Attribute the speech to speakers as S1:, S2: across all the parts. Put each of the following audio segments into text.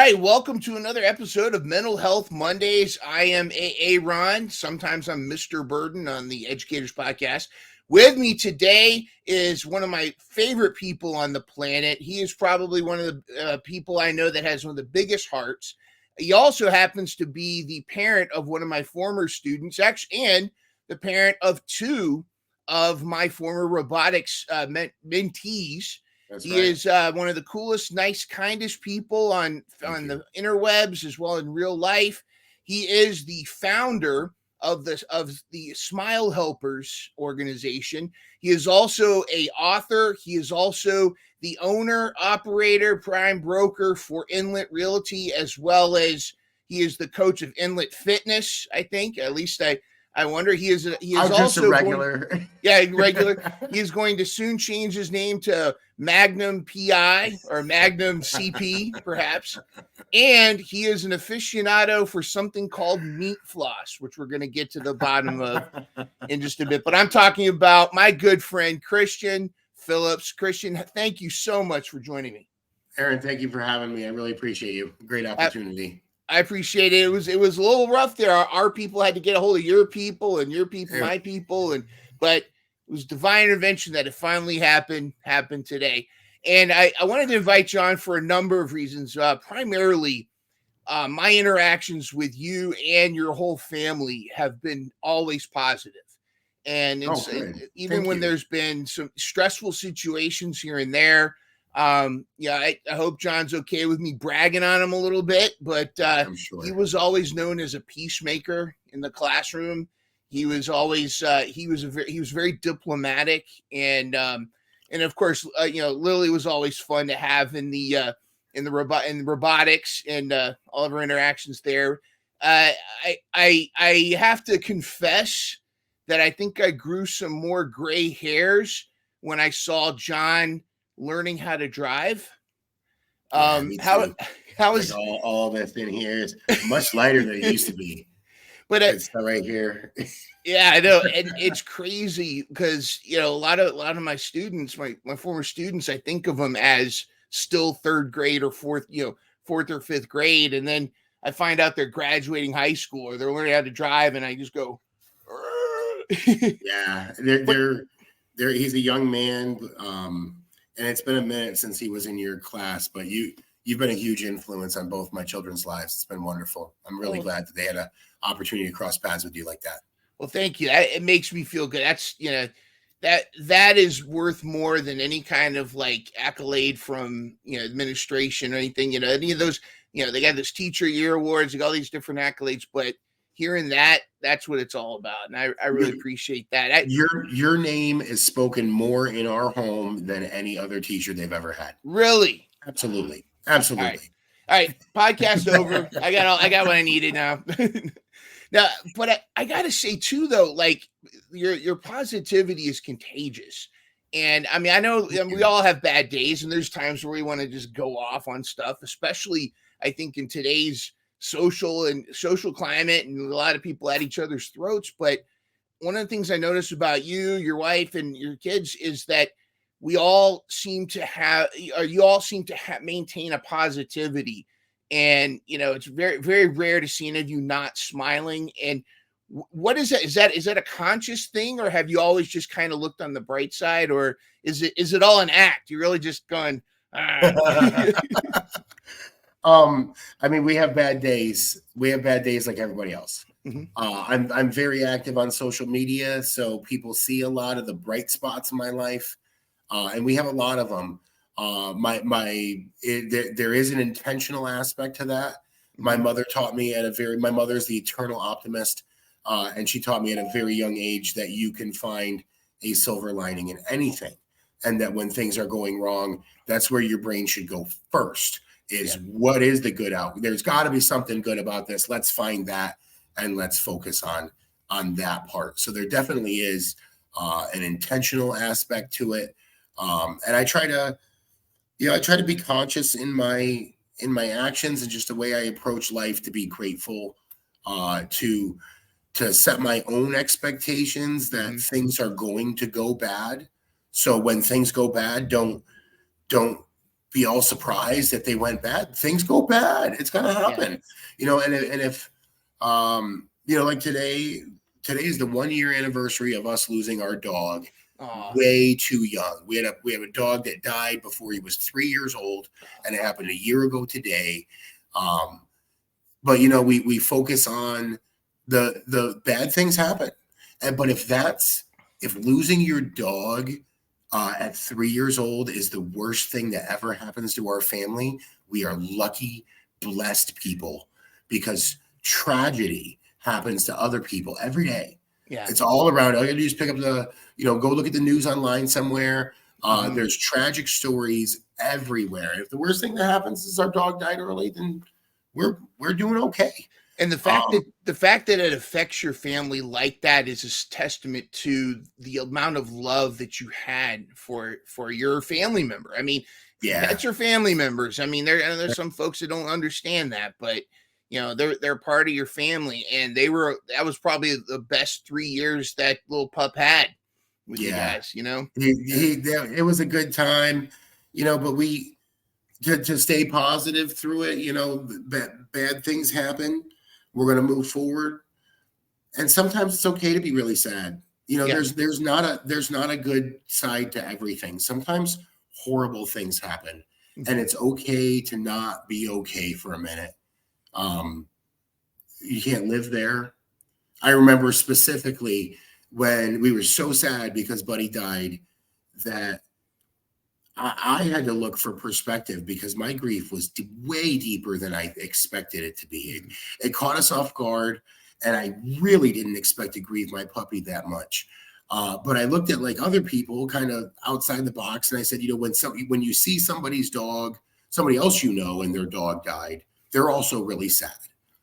S1: right, welcome to another episode of Mental Health Mondays. I am AA Ron. Sometimes I'm Mr. Burden on the Educators Podcast. With me today is one of my favorite people on the planet. He is probably one of the people I know that has one of the biggest hearts. He also happens to be the parent of one of my former students, actually, and the parent of two of my former robotics mentees.
S2: That's
S1: He
S2: right.
S1: is one of the coolest, nice, kindest people on the interwebs as well in real life. He is the founder of the Smile Helpers organization. He is also a author. He is also the owner, operator, prime broker for Inlet Realty, as well as he is the coach of Inlet Fitness. I think, at least I wonder. He is
S2: I'm just
S1: also
S2: a regular.
S1: regular. He is going to soon change his name to Magnum PI or Magnum CP, perhaps. And he is an aficionado for something called meat floss, which we're going to get to the bottom of in just a bit. But I'm talking about my good friend, Christian Phillips. Christian, thank you so much for joining me.
S2: Aaron, thank you for having me. I really appreciate you. Great opportunity.
S1: I appreciate it. It was a little rough there. Our people had to get a hold of your people and your people, my people, but it was divine intervention that it finally happened today. And I wanted to invite you on for a number of reasons. Primarily, my interactions with you and your whole family have been always positive. And even when there's been some stressful situations here and there, I hope John's okay with me bragging on him a little bit, but
S2: I'm sure.
S1: He was always known as a peacemaker in the classroom. He was always he was very diplomatic, and of course Lily was always fun to have in the robotics and all of our interactions there. I have to confess that I think I grew some more gray hairs when I saw John learning how to drive.
S2: How
S1: is
S2: all this in here is much lighter than it used to be.
S1: But
S2: it's right here.
S1: Yeah, I know, and it's crazy because a lot of my students, my former students, I think of them as still third grade or fourth or fifth grade, and then I find out they're graduating high school or they're learning how to drive, and I just go,
S2: yeah, he's a young man, and it's been a minute since he was in your class, but you've been a huge influence on both my children's lives. It's been wonderful. I'm really glad that they had an opportunity to cross paths with you like that.
S1: Well, thank you. It makes me feel good. That's that is worth more than any kind of like accolade from administration or anything. Any of those. They got this teacher year awards, they got all these different accolades, but hearing that's what it's all about, and I really appreciate that.
S2: Your name is spoken more in our home than any other teacher they've ever had.
S1: Really?
S2: Absolutely.
S1: All right. Podcast over. I got what I needed now. Now, but I gotta say too, though, like your positivity is contagious. And I mean, I know we all have bad days, and there's times where we want to just go off on stuff, especially I think in today's social climate, and a lot of people at each other's throats. But one of the things I noticed about you, your wife, and your kids is that you all seem to maintain a positivity. And it's very, very rare to see any of you not smiling. And what is that? Is that a conscious thing, or have you always just kind of looked on the bright side, or is it all an act? You're really just going.
S2: I mean, we have bad days. We have bad days like everybody else.
S1: Mm-hmm.
S2: I'm very active on social media, so people see a lot of the bright spots in my life, and we have a lot of them. There is an intentional aspect to that. My mother taught me my mother's the eternal optimist, and she taught me at a very young age that you can find a silver lining in anything, and that when things are going wrong, that's where your brain should go first. What is the good out? There's got to be something good about this. Let's find that, and let's focus on that part. So there definitely is an intentional aspect to it, and I try to be conscious in my actions and just the way I approach life, to be grateful, to set my own expectations that things are going to go bad. So when things go bad, don't be all surprised that they went bad. Things go bad. It's going to happen, and if, like today is the 1 year anniversary of us losing our dog. Way too young. We have a dog that died before he was 3 years old, and it happened a year ago today. But we focus on the bad things happen, but if losing your dog at 3 years old is the worst thing that ever happens to our family, we are lucky, blessed people, because tragedy happens to other people every day.
S1: Yeah,
S2: it's all around. All you gotta do is pick up go look at the news online somewhere. There's tragic stories everywhere. If the worst thing that happens is our dog died early, then we're doing okay.
S1: And the fact that it affects your family like that is a testament to the amount of love that you had for your family member. I mean, that's your family members. I mean, there's some folks that don't understand that, but they're part of your family, and that was probably the best 3 years that little pup had with you guys.
S2: It was a good time, but we to stay positive through it. Bad things happen. We're going to move forward, and sometimes it's okay to be really sad. There's not a good side to everything. Sometimes horrible things happen, and it's okay to not be okay for a minute. You can't live there. I remember specifically when we were so sad because Buddy died that I had to look for perspective, because my grief was way deeper than I expected it to be. It caught us off guard, and I really didn't expect to grieve my puppy that much. But I looked at like other people kind of outside the box, and I said, when you see somebody's dog, somebody else and their dog died, they're also really sad.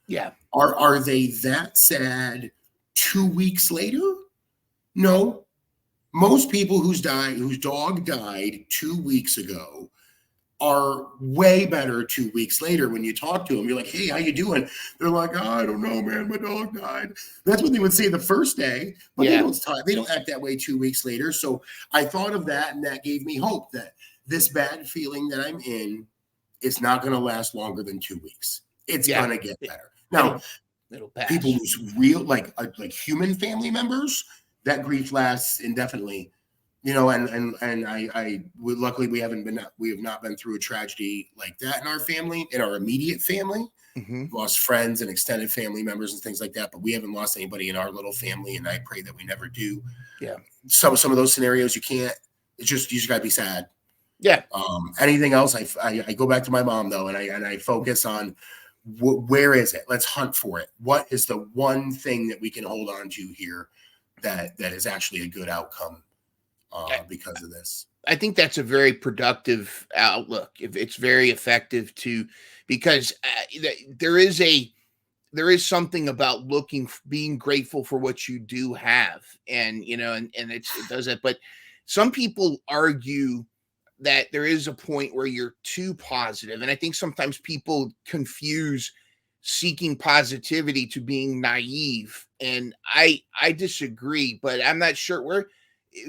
S1: Yeah.
S2: Are they that sad 2 weeks later? No. Most people whose dog died 2 weeks ago are way better 2 weeks later. When you talk to them, you're like, hey, how you doing? They're like, oh, I don't know, man, my dog died. That's what they would say the first day, but they don't act that way 2 weeks later. So I thought of that, and that gave me hope that this bad feeling that I'm in is not going to last longer than 2 weeks. It's going to get better. Now,
S1: it'll pass.
S2: People lose real, like human family members, that grief lasts indefinitely, and luckily we have not been through a tragedy like that in our family, in our immediate family. We've lost friends and extended family members and things like that, but we haven't lost anybody in our little family, and I pray that we never do.
S1: Yeah.
S2: Some of those scenarios you can't. You just gotta be sad.
S1: Yeah.
S2: Anything else, I go back to my mom though, and I focus on where is it? Let's hunt for it. What is the one thing that we can hold on to here that is actually a good outcome because of this?
S1: I think that's a very productive outlook. If it's very effective because there is something about being grateful for what you do have, and it does that. But some people argue that there is a point where you're too positive, and I think sometimes people confuse seeking positivity to being naive, and I disagree, but I'm not sure.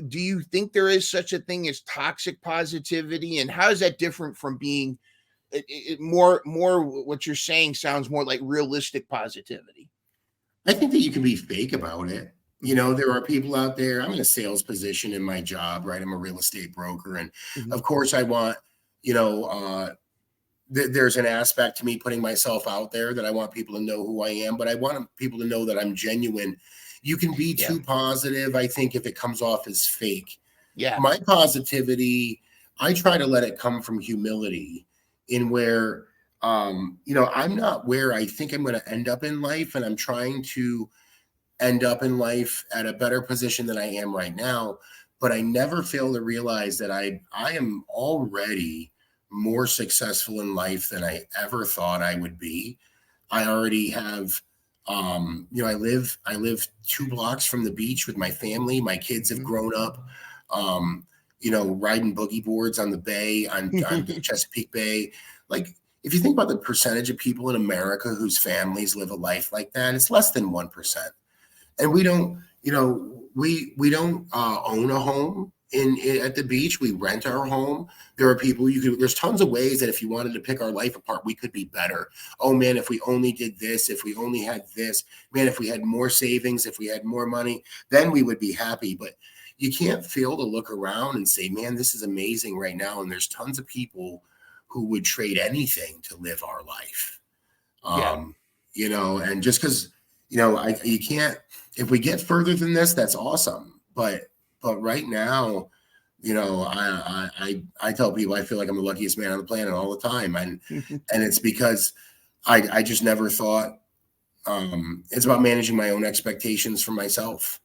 S1: Do you think there is such a thing as toxic positivity, and how is that different from being more what you're saying sounds more like realistic positivity?
S2: I think that you can be fake about it. There are people out there. I'm in a sales position in my job, right? I'm a real estate broker, and of course I want there's an aspect to me putting myself out there that I want people to know who I am, but I want people to know that I'm genuine. You can be too positive, I think, if it comes off as fake.
S1: Yeah.
S2: My positivity, I try to let it come from humility, in where, I'm not where I think I'm going to end up in life, and I'm trying to end up in life at a better position than I am right now. But I never fail to realize that I am already more successful in life than I ever thought I would be. I already have, I live 2 blocks from the beach with my family. My kids have grown up, riding boogie boards on the bay, on the Chesapeake Bay. Like, if you think about the percentage of people in America whose families live a life like that, it's less than 1%. And we don't, we don't own a home at the beach. We rent our home. There are people there's tons of ways that if you wanted to pick our life apart, we could be better. Oh man, if we only did this, if we only had this, man, if we had more savings, if we had more money, then we would be happy. But you can't fail to look around and say, man, this is amazing right now. And there's tons of people who would trade anything to live our life. You know, and just because, you know, you can't, if we get further than this, that's awesome. But right now, you know, I tell people I feel like I'm the luckiest man on the planet all the time. And it's because I just never thought it's about managing my own expectations for myself.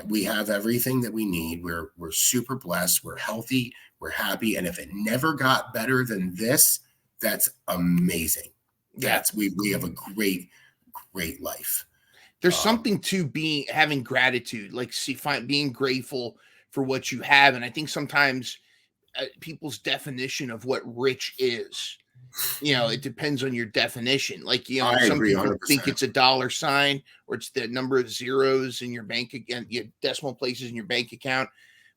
S2: We have everything that we need. We're super blessed. We're healthy. We're happy. And if it never got better than this, that's amazing. We have a great life.
S1: There's something to having gratitude, like being grateful for what you have. And I think sometimes people's definition of what rich is, you know, it depends on your definition. Like, you know, some people
S2: 100%.
S1: think it's a dollar sign or it's the number of zeros in your bank account, your decimal places in your bank account.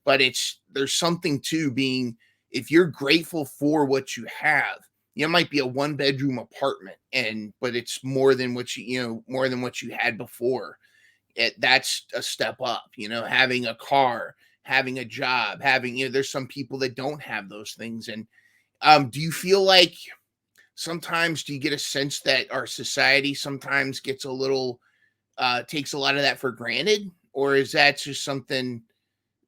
S1: But there's something to being, if you're grateful for what you have, you know, it might be a 1-bedroom apartment, but it's more than what more than what you had before. That's a step up, you know, having a car, having a job, there's some people that don't have those things. And do you feel like sometimes, do you get a sense that our society sometimes gets a little, takes a lot of that for granted? Or is that just something,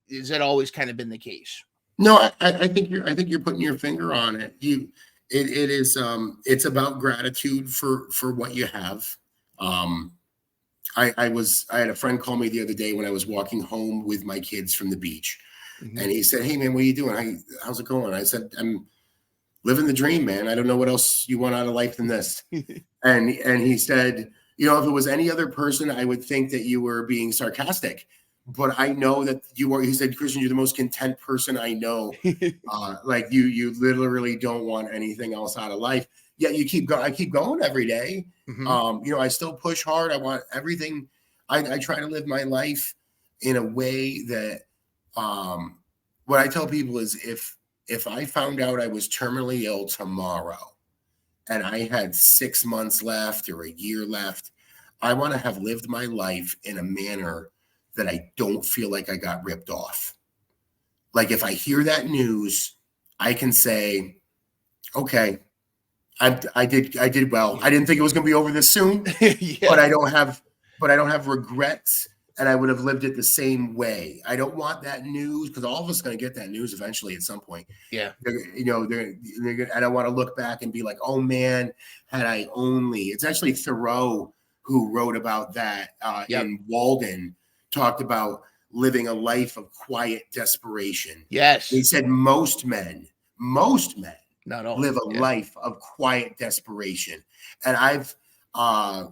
S1: is that always kind of been the case?
S2: No, I think you're putting your finger on it. It is it's about gratitude for what you have. I had a friend call me the other day when I was walking home with my kids from the beach. Mm-hmm. And he said, "Hey man, what are you doing? How's it going?" I said, "I'm living the dream, man. I don't know what else you want out of life than this." and he said, "You know, if it was any other person, I would think that you were being sarcastic. But I know that you are." He said, "Christian, you're the most content person I know. Like you literally don't want anything else out of life. Yet you keep going. I keep going every day. Mm-hmm. You know, I still push hard. I want everything. I try to live my life in a way that what I tell people is if I found out I was terminally ill tomorrow and I had 6 months left or a year left, I want to have lived my life in a manner that I don't feel like I got ripped off. Like if I hear that news, I can say, okay, I did well. I didn't think it was going to be over this soon, yeah. but I don't have regrets, and I would have lived it the same way. I don't want that news, because all of us are going to get that news eventually at some point.
S1: Yeah.
S2: I don't want to look back and be like, oh man, had I only. It's actually Thoreau who wrote about that in Walden, talked about living a life of quiet desperation.
S1: Yes.
S2: He said most men
S1: not all
S2: live a life of quiet desperation. And I've I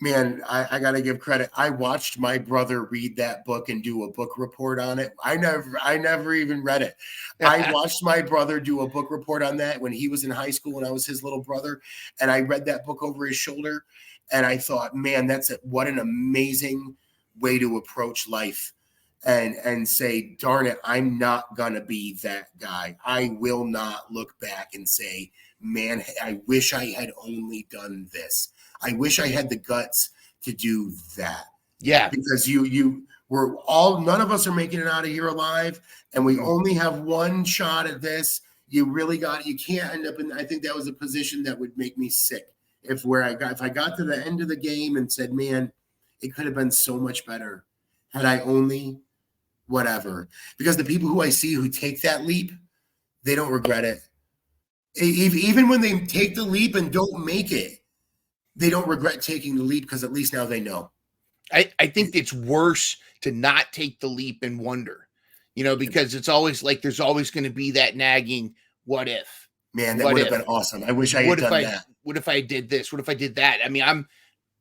S2: got to give credit. I watched my brother read that book and do a book report on it. I never even read it. I watched my brother do a book report on that when he was in high school and I was his little brother. And I read that book over his shoulder. And I thought, man, what an amazing way to approach life and say, darn it, I'm not going to be that guy. I will not look back and say, man, I wish I had only done this. I wish I had the guts to do that.
S1: Yeah.
S2: Because none of us are making it out of here alive, and we only have one shot at this. You can't end up in, I think that was a position that would make me sick. If I got to the end of the game and said, man, it could have been so much better had I only whatever. Because the people who I see who take that leap, they don't regret it. Even when they take the leap and don't make it, they don't regret taking the leap, because at least now they know.
S1: I think it's worse to not take the leap and wonder, because it's always like there's always going to be that nagging, what if?
S2: Man, that would have been awesome. I wish I had done that.
S1: What if I did this? What if I did that? I mean,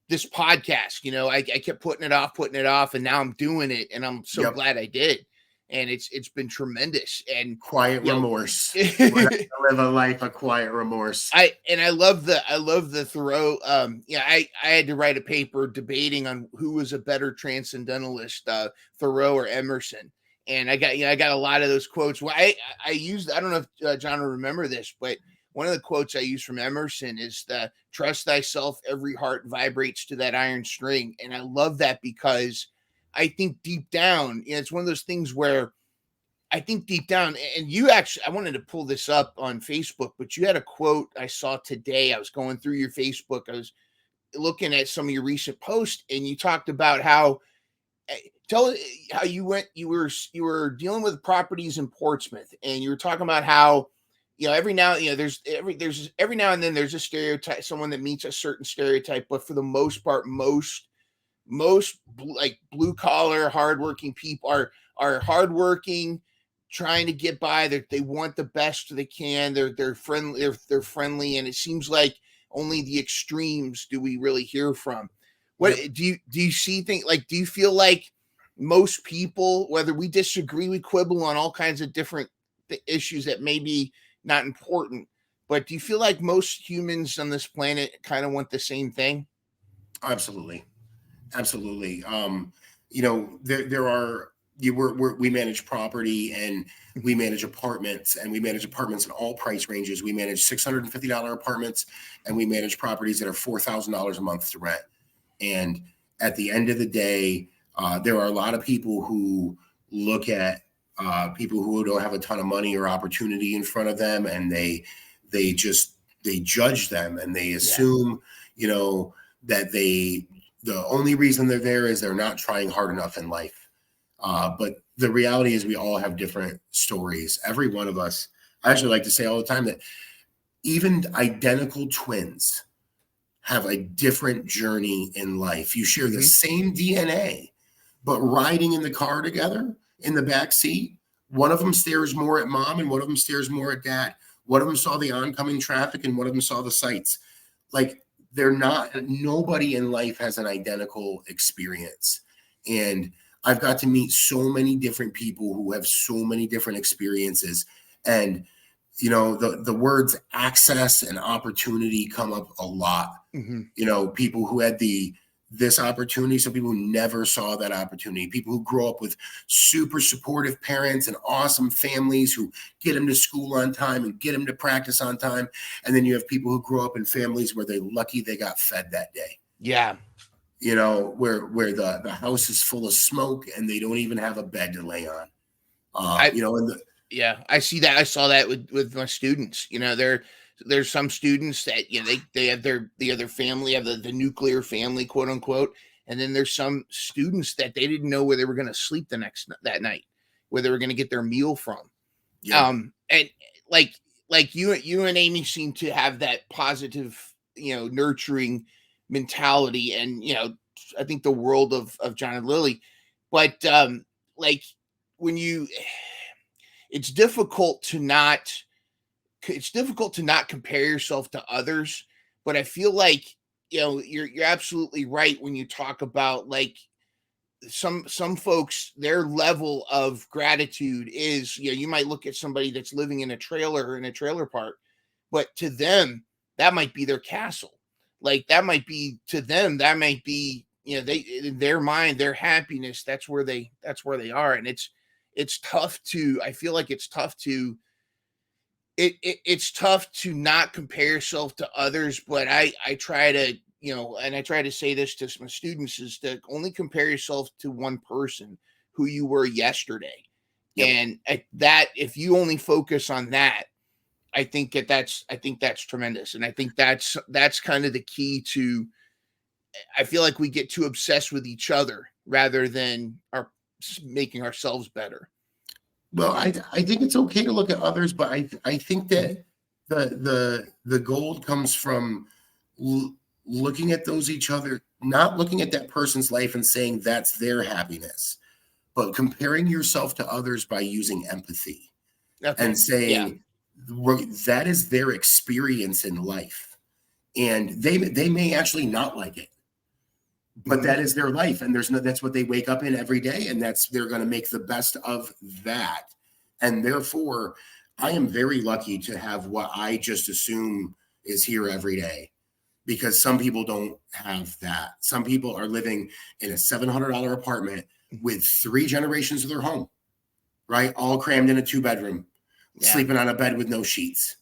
S1: this podcast, I kept putting it off, and now I'm doing it, and I'm so glad I did. And it's been tremendous. And
S2: quiet remorse. I live a life of quiet remorse.
S1: I love the Thoreau. I had to write a paper debating on who was a better transcendentalist, Thoreau or Emerson. And I got a lot of those quotes. Well, I used, I don't know if John will remember this, but one of the quotes I use from Emerson is the trust thyself, every heart vibrates to that iron string. And I love that because I think deep down, it's one of those things where I think deep down, and you actually, I wanted to pull this up on Facebook, but you had a quote I saw today. I was going through your Facebook. I was looking at some of your recent posts, and you talked about how, tell how you were dealing with properties in Portsmouth, and you were talking about how, every now, there's every now and then there's a stereotype, someone that meets a certain stereotype, but for the most part, like blue collar hardworking people are hardworking, trying to get by. They want the best they can. They're friendly. They're friendly, and it seems like only the extremes do we really hear from. What
S2: Yep.
S1: do you see things like? Do you feel like most people, whether we disagree, we quibble on all kinds of different issues that may be not important, but do you feel like most humans on this planet kind of want the same thing?
S2: Absolutely. Absolutely. There are we manage property, and we manage apartments, and we manage apartments in all price ranges. We manage $650 apartments, and we manage properties that are $4,000 a month to rent. And at the end of the day, there are a lot of people who look at people who don't have a ton of money or opportunity in front of them, and they judge them, and they assume, that the only reason they're there is they're not trying hard enough in life. But the reality is we all have different stories. Every one of us, I actually like to say all the time that even identical twins have a different journey in life. You share the same DNA, but riding in the car together in the back seat, one of them stares more at mom and one of them stares more at dad. One of them saw the oncoming traffic and one of them saw the sights. Like, nobody in life has an identical experience. And I've got to meet so many different people who have so many different experiences. And, the words access and opportunity come up a lot. People who had this opportunity, some people who never saw that opportunity, people who grow up with super supportive parents and awesome families who get them to school on time and get them to practice on time. And then you have people who grow up in families where they're lucky they got fed that day.
S1: Yeah.
S2: Where the house is full of smoke and they don't even have a bed to lay on.
S1: Yeah, I see that. I saw that with my students. There's some students that they have their family, have the nuclear family, quote unquote, and then there's some students that they didn't know where they were going to sleep that night, where they were going to get their meal from.
S2: Yeah.
S1: And like you and Amy seem to have that positive, nurturing mentality, and I think the world of John and Lily, but like when you. It's difficult to not compare yourself to others, but I feel like you're absolutely right when you talk about like some folks, their level of gratitude is, you might look at somebody that's living in a trailer park, but to them that might be their castle. Like that might be to them, that might be, they, in their mind, their happiness, that's where they are. And it's tough to, I feel like it's tough to, it's tough to not compare yourself to others, but I try to, and I try to say this to my students, is to only compare yourself to one person, who you were yesterday.
S2: Yep.
S1: And that, if you only focus on that, I think that's tremendous. And I think that's kind of the key to, I feel like we get too obsessed with each other rather than making ourselves better.
S2: Well, I think it's okay to look at others, but I think that the gold comes from looking at each other, not looking at that person's life and saying that's their happiness, but comparing yourself to others by using empathy and saying that is their experience in life, and they may actually not like it, but that is their life, and that's what they wake up in every day, and they're going to make the best of that. And therefore, I am very lucky to have what I just assume is here every day, because some people don't have that. Some people are living in a $700 apartment with 3 generations of their home. right? All crammed in a 2-bedroom,
S1: Yeah.
S2: sleeping on a bed with no sheets,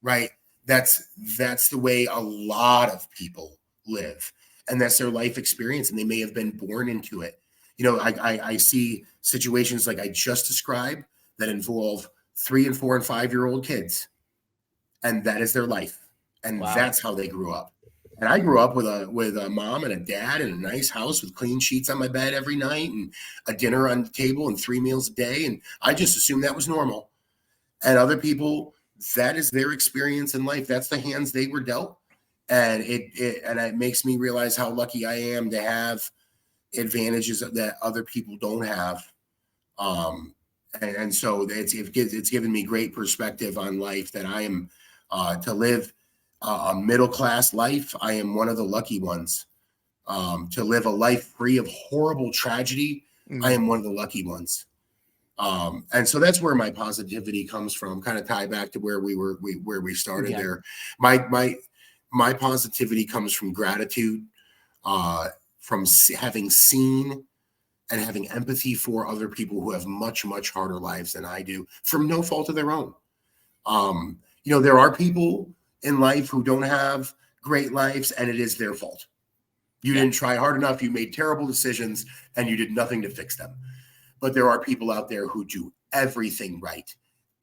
S2: right? That's the way a lot of people live, and that's their life experience, and they may have been born into it. I see situations like I just described that involve 3 and 4 and 5-year-old kids, and that is their life, and
S1: Wow.
S2: that's how they grew up. And I grew up with a mom and a dad and a nice house with clean sheets on my bed every night and a dinner on the table and 3 meals a day, and I just assumed that was normal. And other people, that is their experience in life. That's the hands they were dealt, and it makes me realize how lucky I am to have advantages that other people don't have. And so it's given me great perspective on life, that I am to live a middle-class life. I am one of the lucky ones. To live a life free of horrible tragedy, I am one of the lucky ones. And so that's where my positivity comes from. Kind of tie back to where we started there. My positivity comes from gratitude, from having seen and having empathy for other people who have much, much harder lives than I do, from no fault of their own. There are people in life who don't have great lives, and it is their fault. You didn't try hard enough. You made terrible decisions, and you did nothing to fix them. But there are people out there who do everything right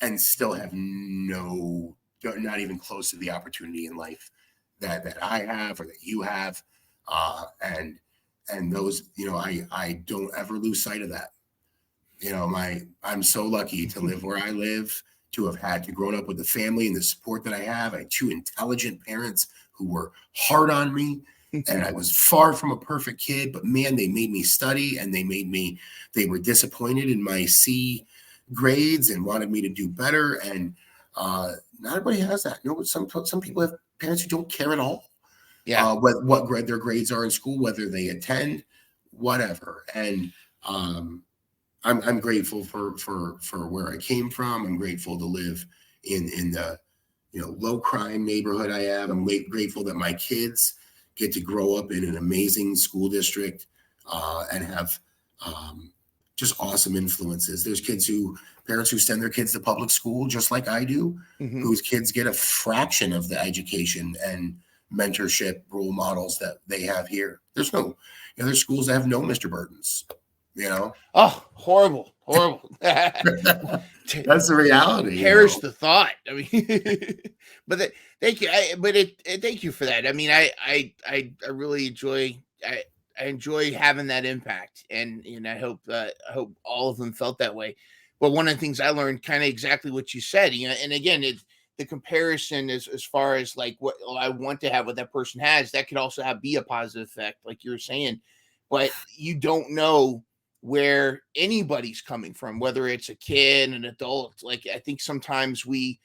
S2: and still have not even close to the opportunity in life that I have or that you have. And those, I don't ever lose sight of that. I'm so lucky to live where I live, to have had to grow up with the family and the support that I have. I had 2 intelligent parents who were hard on me, and I was far from a perfect kid, but man, they made me study, and they were disappointed in my C grades and wanted me to do better. And not everybody has that. Some people have parents who don't care at all.
S1: Yeah.
S2: What grade their grades are in school, whether they attend, whatever. And I'm grateful for where I came from. I'm grateful to live in the low crime neighborhood I have. I'm grateful that my kids get to grow up in an amazing school district and have just awesome influences. There's parents who send their kids to public school just like I do, whose kids get a fraction of the education and mentorship role models that they have here. There's schools that have no Mr. Burdens.
S1: Oh, horrible.
S2: That's the reality.
S1: Perish the thought. I mean, but thank you. Thank you for that. I mean, I really enjoy. I enjoy having that impact, and I hope all of them felt that way. But one of the things I learned, kind of exactly what you said, and again, the comparison as far as like what I want to have, what that person has, that could also be a positive effect, like you were saying. But you don't know where anybody's coming from, whether it's a kid, an adult. Like, I think sometimes we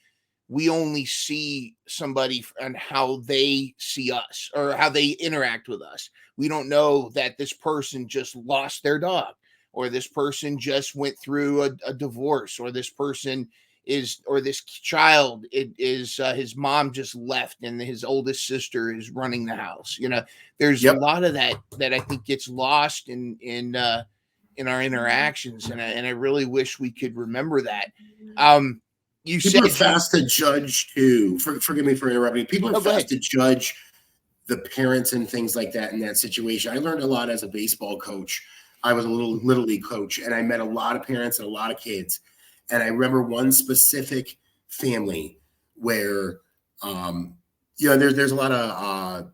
S1: only see somebody and how they see us or how they interact with us. We don't know that this person just lost their dog, or this person just went through a divorce, or this person or this child is his mom just left and his oldest sister is running the house. There's a lot of that I think gets lost in our interactions, and I really wish we could remember that. People
S2: are fast to judge too. Forgive me for interrupting. People are fast to judge the parents and things like that in that situation. I learned a lot as a baseball coach. I was a little league coach, and I met a lot of parents and a lot of kids. And I remember one specific family where, there's a lot of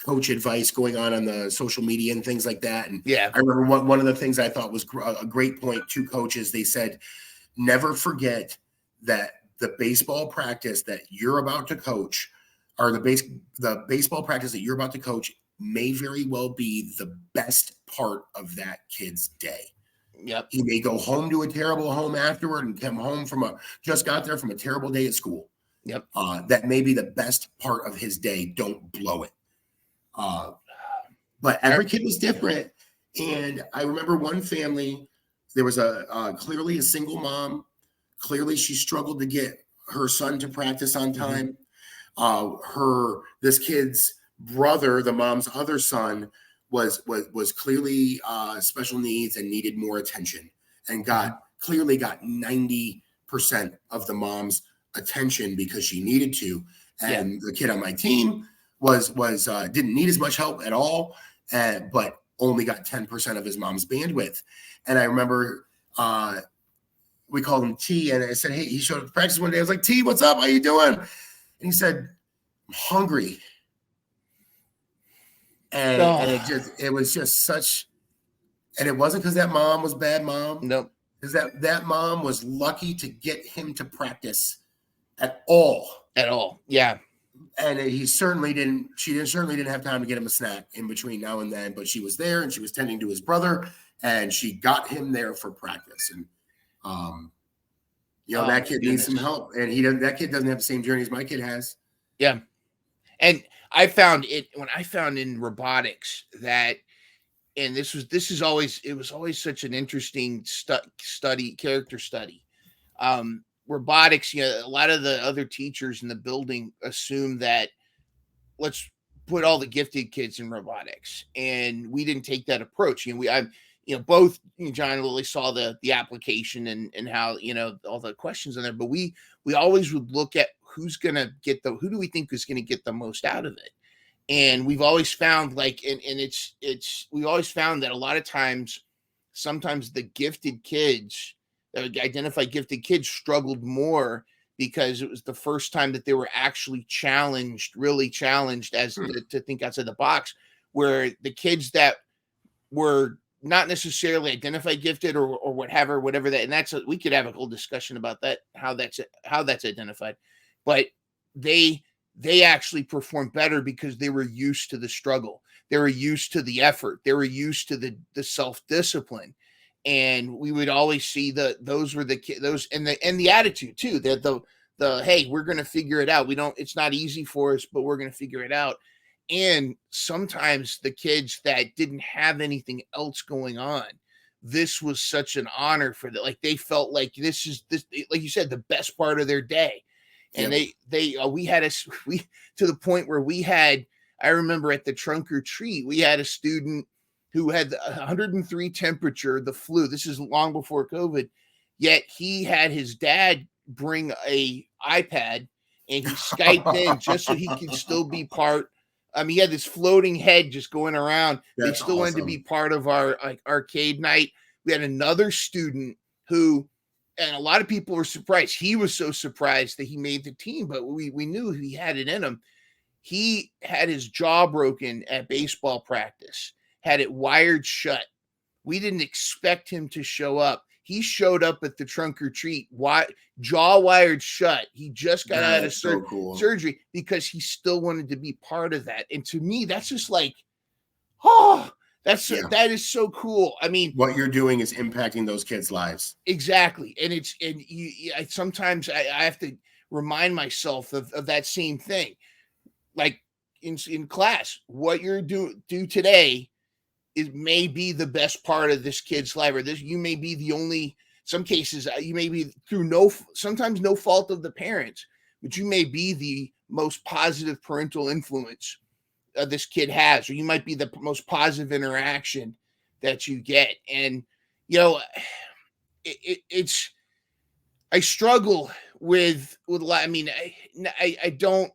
S2: coach advice going on the social media and things like that. And I remember one of the things I thought was a great point to coaches. They said, never forget that the baseball practice that you're about to coach, or the baseball practice that you're about to coach, may very well be the best part of that kid's day.
S1: Yep.
S2: He may go home to a terrible home afterward and come home just got there from a terrible day at school.
S1: Yep.
S2: That may be the best part of his day. Don't blow it. But every kid was different. And I remember one family, there was clearly a single mom. Clearly she struggled to get her son to practice on time. This kid's brother, the mom's other son, was clearly special needs and needed more attention. and clearly got 90% of the mom's attention because she needed to. And the kid on my team was didn't need as much help at all, but only got 10% of his mom's bandwidth. And I remember we called him T, and I said, hey, he showed up to practice one day. I was like, T, what's up? How you doing? And he said, I'm hungry. And it was just such, and it wasn't because that mom was bad mom.
S1: Nope.
S2: Because that mom was lucky to get him to practice at all.
S1: At all. Yeah.
S2: And she certainly didn't have time to get him a snack in between now and then, but she was there and she was tending to his brother and she got him there for practice. And, that kid needs some help, and that kid doesn't have the same journey as my kid has.
S1: Yeah. And I found in robotics that, and it was always such an interesting character study. Robotics, a lot of the other teachers in the building assume that let's put all the gifted kids in robotics, and we didn't take that approach. Both John and Lily saw the application and how all the questions in there, but we always would look at who do we think is going to get the most out of it. And we've always found we always found that a lot of times, sometimes the gifted kids, identified gifted kids, struggled more because it was the first time that they were actually really challenged as to think outside the box, where the kids that were not necessarily identified gifted or whatever that, and we could have a whole discussion about that, how that's identified, but they actually performed better because they were used to the struggle. They were used to the effort. They were used to the self-discipline. And we would always see those were those and the attitude too, that the hey, we're going to figure it out. It's not easy for us, but we're going to figure it out. And sometimes the kids that didn't have anything else going on, this was such an honor for them. Like they felt like this, like you said, the best part of their day. And we had to the point where I remember at the trunk or treat, we had a student who had 103 temperature, the flu. This is long before COVID. Yet he had his dad bring a iPad and he Skyped in just so he could still be part. He had this floating head just going around. They still wanted to be part of our arcade night. We had another student who, and a lot of people were surprised. He was so surprised that he made the team, but we knew he had it in him. He had his jaw broken at baseball practice, had it wired shut. We didn't expect him to show up. He showed up at the trunk or treat, jaw wired shut. He just got out of surgery because he still wanted to be part of that. And to me, that's just like, that is so cool. I mean,
S2: what you're doing is impacting those kids' lives.
S1: Exactly. And sometimes I have to remind myself of that same thing. Like in class, what you're do today may be the best part of this kid's life, or you may be the only, some cases you may be through sometimes no fault of the parents, but you may be the most positive parental influence this kid has, or you might be the most positive interaction that you get. And I struggle with a lot. I mean, I don't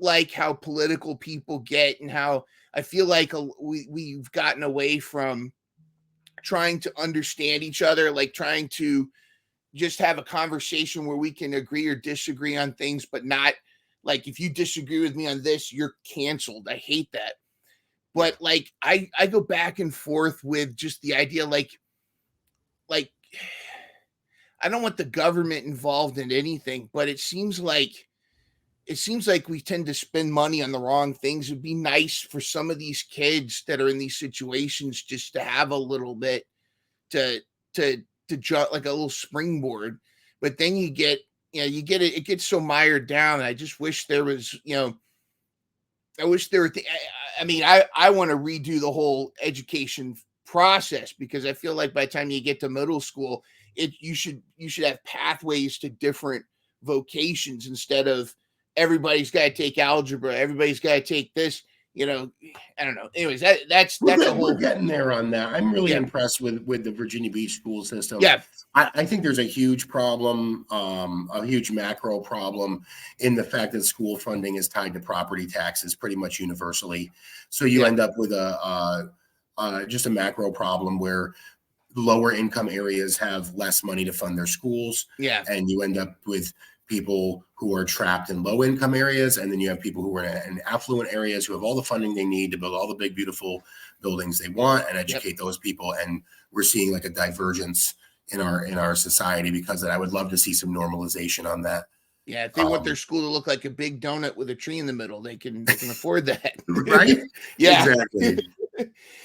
S1: like how political people get, and how I feel like we've gotten away from trying to understand each other, like trying to just have a conversation where we can agree or disagree on things, but not like, if you disagree with me on this, you're canceled. I hate that. But like, I go back and forth with just the idea, like I don't want the government involved in anything, but it seems like we tend to spend money on the wrong things. It'd be nice for some of these kids that are in these situations just to have a little bit to jump, like a little springboard. But then you get it. It gets so mired down. And I just wish there was, I wish there were. I want to redo the whole education process, because I feel like by the time you get to middle school, you should have pathways to different vocations, instead of everybody's got to take algebra, everybody's got to take this. I don't know. Anyways, that's a
S2: We're
S1: whole.
S2: getting there on that. I'm really
S1: Yeah.
S2: impressed with the Virginia Beach school system.
S1: Yeah.
S2: I think there's a huge problem, a huge macro problem in the fact that school funding is tied to property taxes pretty much universally. So you end up with just a macro problem where lower income areas have less money to fund their schools.
S1: Yeah.
S2: And you end up with people who are trapped in low income areas. And then you have people who are in affluent areas who have all the funding they need to build all the big, beautiful buildings they want and educate those people. And we're seeing like a divergence in our society because of that. I would love to see some normalization on that.
S1: Yeah, if they want their school to look like a big donut with a tree in the middle, they can afford that.
S2: Right?
S1: Yeah.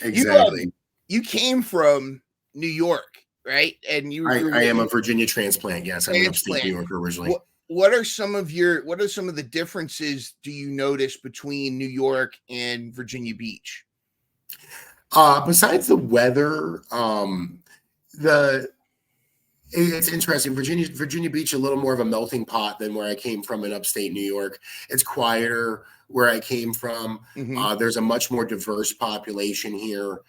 S2: Exactly.
S1: You came from New York, right? And
S2: I am a Virginia transplant. Yes, I'm an upstate New Yorker originally.
S1: What are some of the differences do you notice between New York and Virginia Beach?
S2: Besides the weather, it's interesting. Virginia Beach, a little more of a melting pot than where I came from in upstate New York. It's quieter where I came from. There's a much more diverse population here.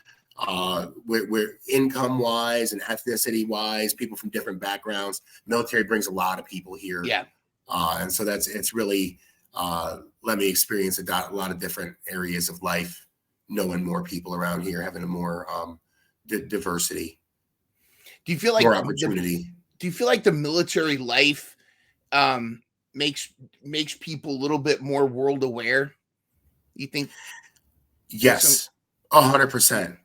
S2: Where income wise and ethnicity wise, people from different backgrounds. Military brings a lot of people here.
S1: Yeah.
S2: And so it's really let me experience a lot of different areas of life, knowing more people around here, having a more diversity.
S1: Do you feel like
S2: more opportunity?
S1: Do you feel like the military life makes people a little bit more world aware? You think?
S2: Yes. 100%.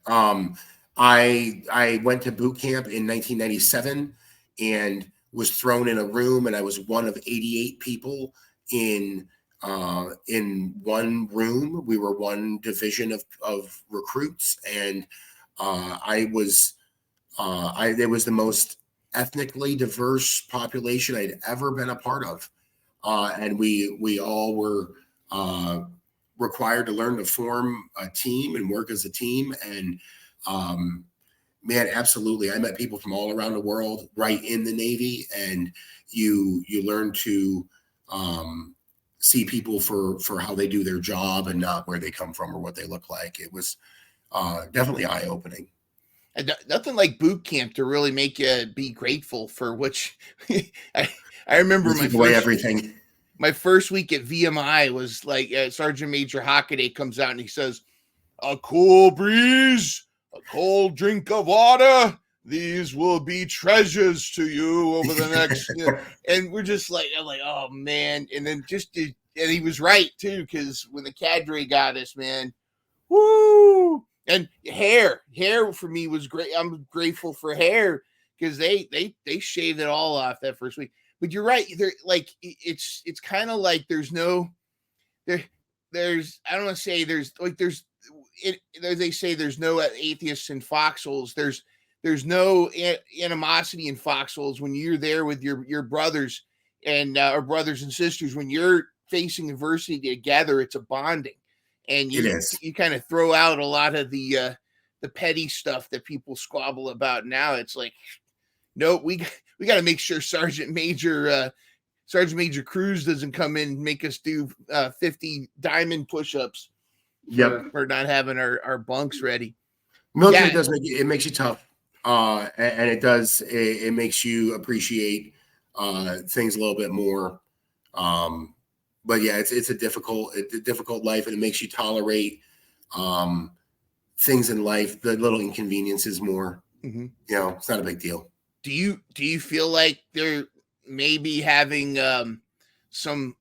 S2: I went to boot camp in 1997 and was thrown in a room, and I was one of 88 people in one room. We were one division of recruits, and it was the most ethnically diverse population I'd ever been a part of, and we all were required to learn to form a team and work as a team. And man, absolutely. I met people from all around the world right in the Navy, and you learn to see people for how they do their job and not where they come from or what they look like. It was definitely eye-opening.
S1: And nothing like boot camp to really make you be grateful for which I remember my first week at VMI was like Sergeant Major Hockaday comes out and he says, "A cool breeze, a cold drink of water. These will be treasures to you over the next." And we're just like, I'm like, oh man. And then and he was right too, because when the cadre got us, man, woo. And hair for me was great. I'm grateful for hair because they shaved it all off that first week. But you're right. They're like, it's kind of like there's I don't want to say they say there's no atheists in foxholes. There's no animosity in foxholes when you're there with your brothers and or brothers and sisters. When you're facing adversity together, it's a bonding, and you kind of throw out a lot of the petty stuff that people squabble about now. It's like, no, we got to make sure Sergeant Major Cruz doesn't come in and make us do 50 diamond push-ups for not having our bunks ready.
S2: Military does makes you tough, and it makes you appreciate things a little bit more. But yeah, it's a difficult life, and it makes you tolerate things in life, the little inconveniences more. It's not a big deal.
S1: Do you feel like they're maybe having some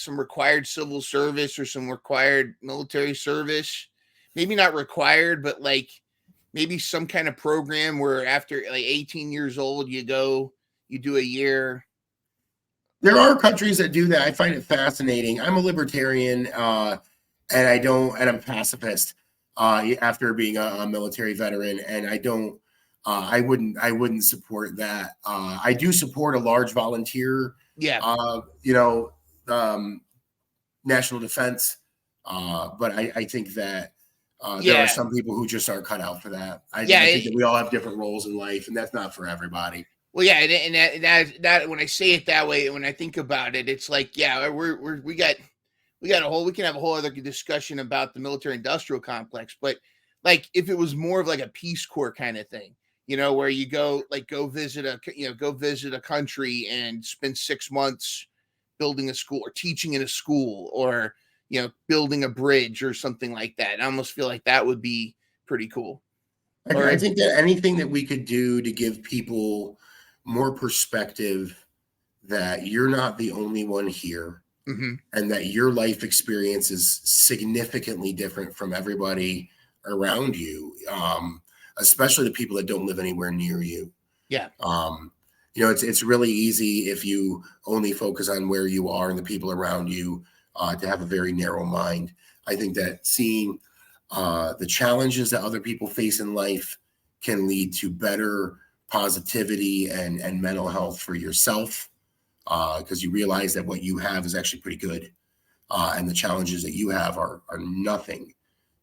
S1: required civil service or some required military service? Maybe not required, but like maybe some kind of program where after like 18 years old, you do a year.
S2: There are countries that do that. I find it fascinating. I'm a libertarian, and I'm a pacifist after being a military veteran, and I wouldn't support that. I do support a large volunteer, national defense. But I think that there are some people who just aren't cut out for that. I think that we all have different roles in life, and that's not for everybody.
S1: Well, yeah, and that when I say it that way, when I think about it, it's like, we got we can have a whole other discussion about the military industrial complex, but like if it was more of like a Peace Corps kind of thing, where you go visit a country and spend 6 months building a school or teaching in a school, or building a bridge or something like that. I almost feel like that would be pretty cool.
S2: I think that anything that we could do to give people more perspective that you're not the only one here, and that your life experience is significantly different from everybody around you, especially the people that don't live anywhere near you.
S1: Yeah.
S2: It's really easy if you only focus on where you are and the people around you, to have a very narrow mind. I think that seeing the challenges that other people face in life can lead to better positivity and mental health for yourself, because you realize that what you have is actually pretty good, and the challenges that you have are nothing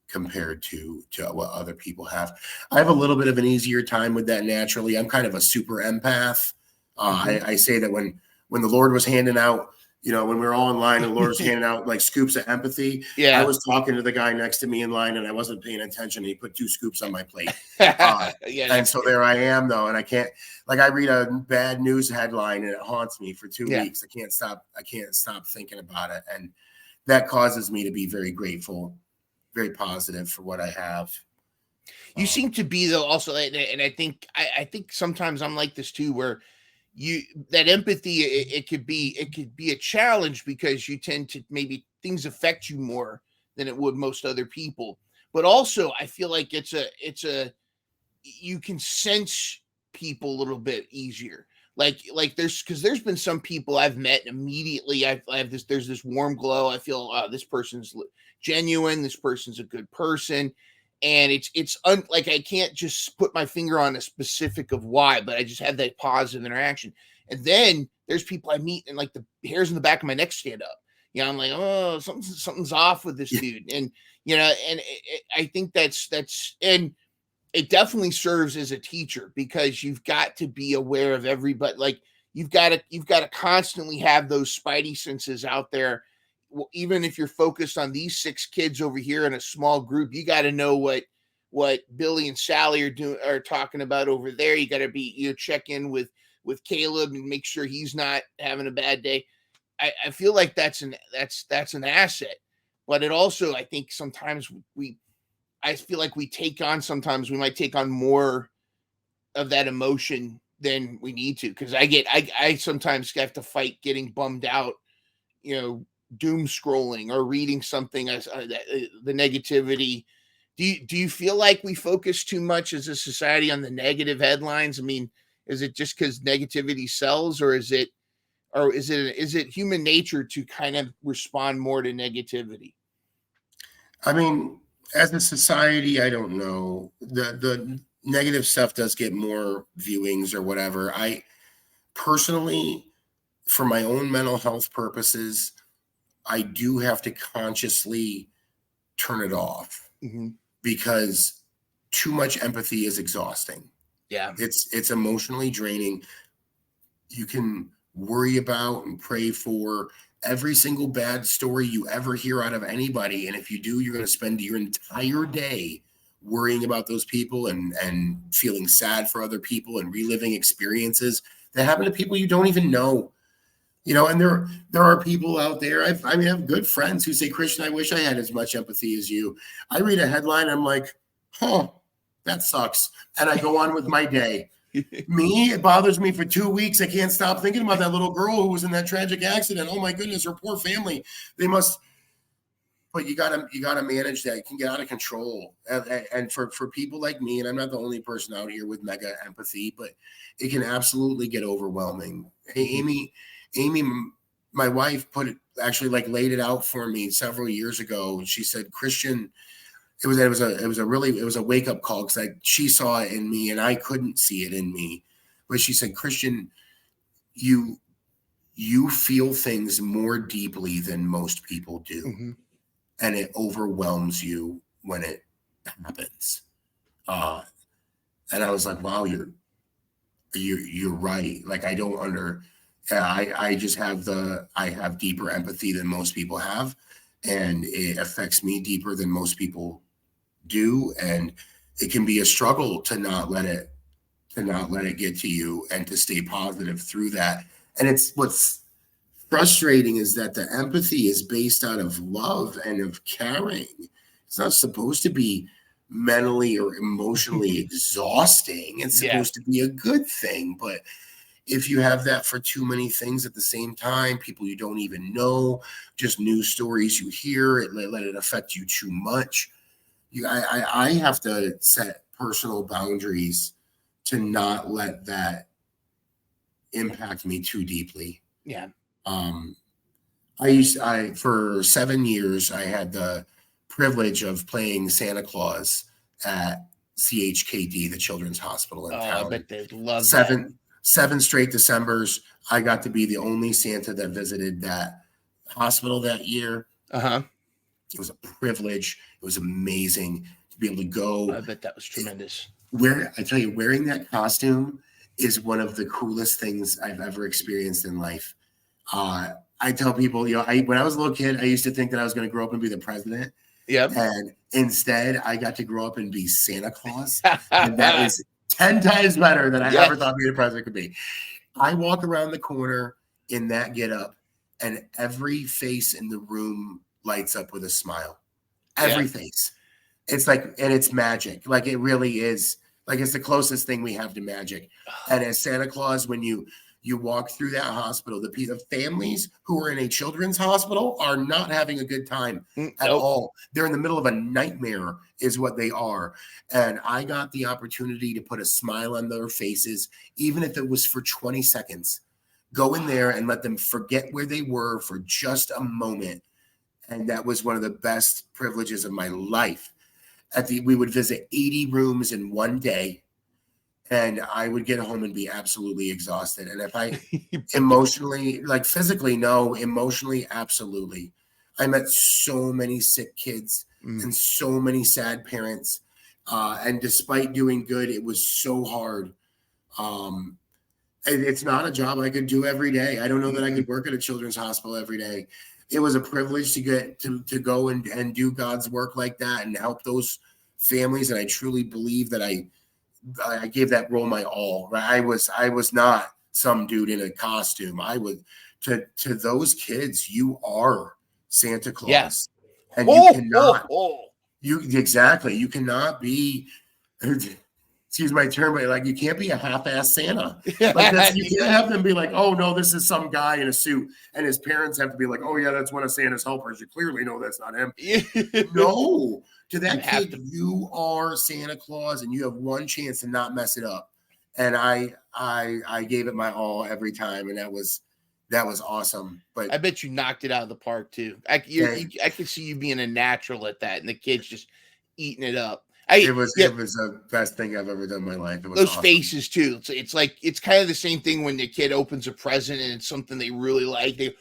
S2: compared to what other people have. I have a little bit of an easier time with that naturally. I'm kind of a super empath. I say that when the Lord was handing out, when we were all in line and the Lord was handing out like scoops of empathy, I was talking to the guy next to me in line and I wasn't paying attention. He put 2 scoops on my plate. And so there I am though. And I can't, like, I read a bad news headline and it haunts me for 2 weeks. I can't stop thinking about it. And that causes me to be very grateful, very positive for what I have.
S1: You seem to be though also, and I think sometimes I'm like this too, where that empathy, it could be a challenge because you tend to, maybe things affect you more than it would most other people. But also I feel like you can sense people a little bit easier. Like there's been some people I've met and immediately there's this warm glow. I feel this person's genuine. This person's a good person. And like I can't just put my finger on a specific of why, but I just have that positive interaction. And then there's people I meet and like the hairs in the back of my neck stand up. I'm like, oh, something's off with this dude. And I think that's and it definitely serves as a teacher, because you've got to be aware of everybody. Like you've got to constantly have those spidey senses out there. Well, even if you're focused on these 6 kids over here in a small group, you got to know what Billy and Sally are talking about over there. You got to check in with Caleb and make sure he's not having a bad day. I feel like that's an asset, but it also, I think sometimes I feel like sometimes we might take on more of that emotion than we need to. Cause I sometimes have to fight getting bummed out, doom scrolling or reading something, the negativity. Do you feel like we focus too much as a society on the negative headlines? I mean, is it just because negativity sells, or is it human nature to kind of respond more to negativity?
S2: I mean, as a society, I don't know. The negative stuff does get more viewings or whatever. I personally, for my own mental health purposes, I do have to consciously turn it off, because too much empathy is exhausting.
S1: Yeah.
S2: It's emotionally draining. You can worry about and pray for every single bad story you ever hear out of anybody. And if you do, you're going to spend your entire day worrying about those people and feeling sad for other people and reliving experiences that happen to people you don't even know. And there are people out there. I have good friends who say, Christian, I wish I had as much empathy as you. I read a headline, I'm like, that sucks. And I go on with my day. It bothers me for 2 weeks. I can't stop thinking about that little girl who was in that tragic accident. Oh my goodness, her poor family. But you gotta manage that. It can get out of control. And for people like me, and I'm not the only person out here with mega empathy, but it can absolutely get overwhelming. Hey, Amy, my wife laid it out for me several years ago. She said, Christian, it was a wake up call, because she saw it in me and I couldn't see it in me. But she said, Christian, you feel things more deeply than most people do, and it overwhelms you when it happens. And I was like, wow, you're right. Like I just have I have deeper empathy than most people have. and it affects me deeper than most people do. And it can be a struggle to not let it get to you and to stay positive through that. And it's what's frustrating is that the empathy is based out of love and of caring. It's not supposed to be mentally or emotionally exhausting. It's supposed to be a good thing. But if you have that for too many things at the same time, people you don't even know, just news stories you hear, let it affect you too much. I have to set personal boundaries to not let that impact me too deeply.
S1: Yeah.
S2: For 7 years, I had the privilege of playing Santa Claus at CHKD, the Children's Hospital in town.
S1: I bet they love that.
S2: 7 straight Decembers. I got to be the only Santa that visited that hospital that year. It was a privilege. It was amazing to be able to go.
S1: I bet that was tremendous.
S2: I tell you, wearing that costume is one of the coolest things I've ever experienced in life. I tell people, when I was a little kid, I used to think that I was going to grow up and be the president.
S1: Yep.
S2: And instead, I got to grow up and be Santa Claus. And that is 10 times better than I ever thought being a president could be. I walk around the corner in that getup, and every face in the room lights up with a smile. Every face. It's like, and it's magic. Like, it really is. Like, it's the closest thing we have to magic. And as Santa Claus, when you walk through that hospital, the families who are in a children's hospital are not having a good time at all. They're in the middle of a nightmare is what they are. And I got the opportunity to put a smile on their faces, even if it was for 20 seconds. Go in there and let them forget where they were for just a moment. And that was one of the best privileges of my life. We would visit 80 rooms in one day. And I would get home and be absolutely exhausted. And if I emotionally, like physically, no, emotionally, absolutely. I met so many sick kids and so many sad parents. And despite doing good, it was so hard. It's not a job I could do every day. I don't know that I could work at a children's hospital every day. It was a privilege to get to go and do God's work like that and help those families. And I truly believe that I gave that role my all. Right? I was not some dude in a costume. I would to those kids. You are Santa Claus,
S1: yes.
S2: And you cannot. You cannot be. Excuse my term, but like you can't be a half-ass Santa. Like you can't have them be like, oh no, this is some guy in a suit, and his parents have to be like, oh yeah, that's one of Santa's helpers. You clearly know that's not him. No. To that kid, you are Santa Claus, and you have one chance to not mess it up. And I gave it my all every time, and that was awesome. But
S1: I bet you knocked it out of the park too. I could see you being a natural at that, and the kids just eating it up.
S2: It was the best thing I've ever done in my life. It was
S1: those
S2: awesome.
S1: Faces too. It's like it's kind of the same thing when the kid opens a present and it's something they really like. They,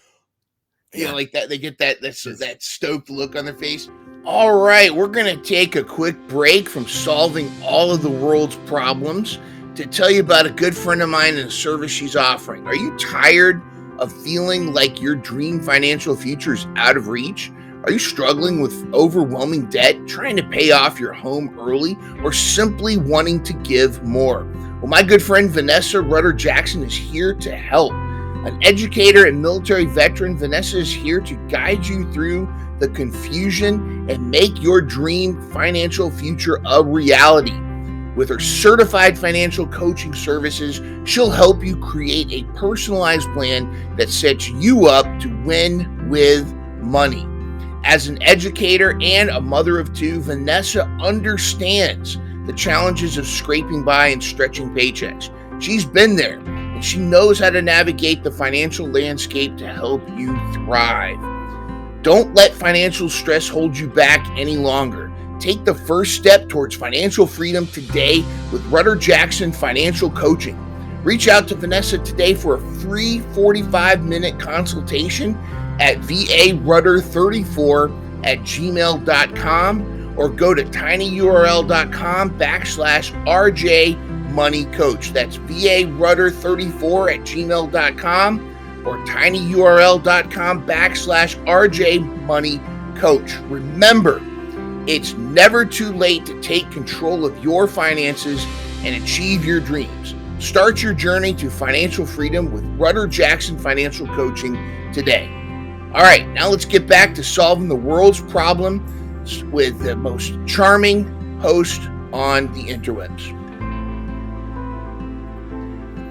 S1: you know, like that. They get that stoked look on their face. All right, we're going to take a quick break from solving all of the world's problems to tell you about a good friend of mine and a service she's offering. Are you tired of feeling like your dream financial future is out of reach? Are you struggling with overwhelming debt, trying to pay off your home early, or simply wanting to give more? Well, my good friend Vanessa Rudder Jackson is here to help. An educator and military veteran, Vanessa is here to guide you through the confusion and make your dream financial future a reality. With her certified financial coaching services, she'll help you create a personalized plan that sets you up to win with money. As an educator and a mother of two, Vanessa understands the challenges of scraping by and stretching paychecks. She's been there, and she knows how to navigate the financial landscape to help you thrive. Don't let financial stress hold you back any longer. Take the first step towards financial freedom today with Rudder Jackson Financial Coaching. Reach out to Vanessa today for a free 45-minute consultation at vaRudder34@gmail.com or go to tinyurl.com/RJMoneyCoach. That's vaRudder34@gmail.com or tinyurl.com/RJMoneyCoach. coach. Remember, it's never too late to take control of your finances and achieve your dreams. Start your journey to financial freedom with Rudder Jackson Financial Coaching today. All right, now let's get back to solving the world's problems with the most charming host on the interwebs.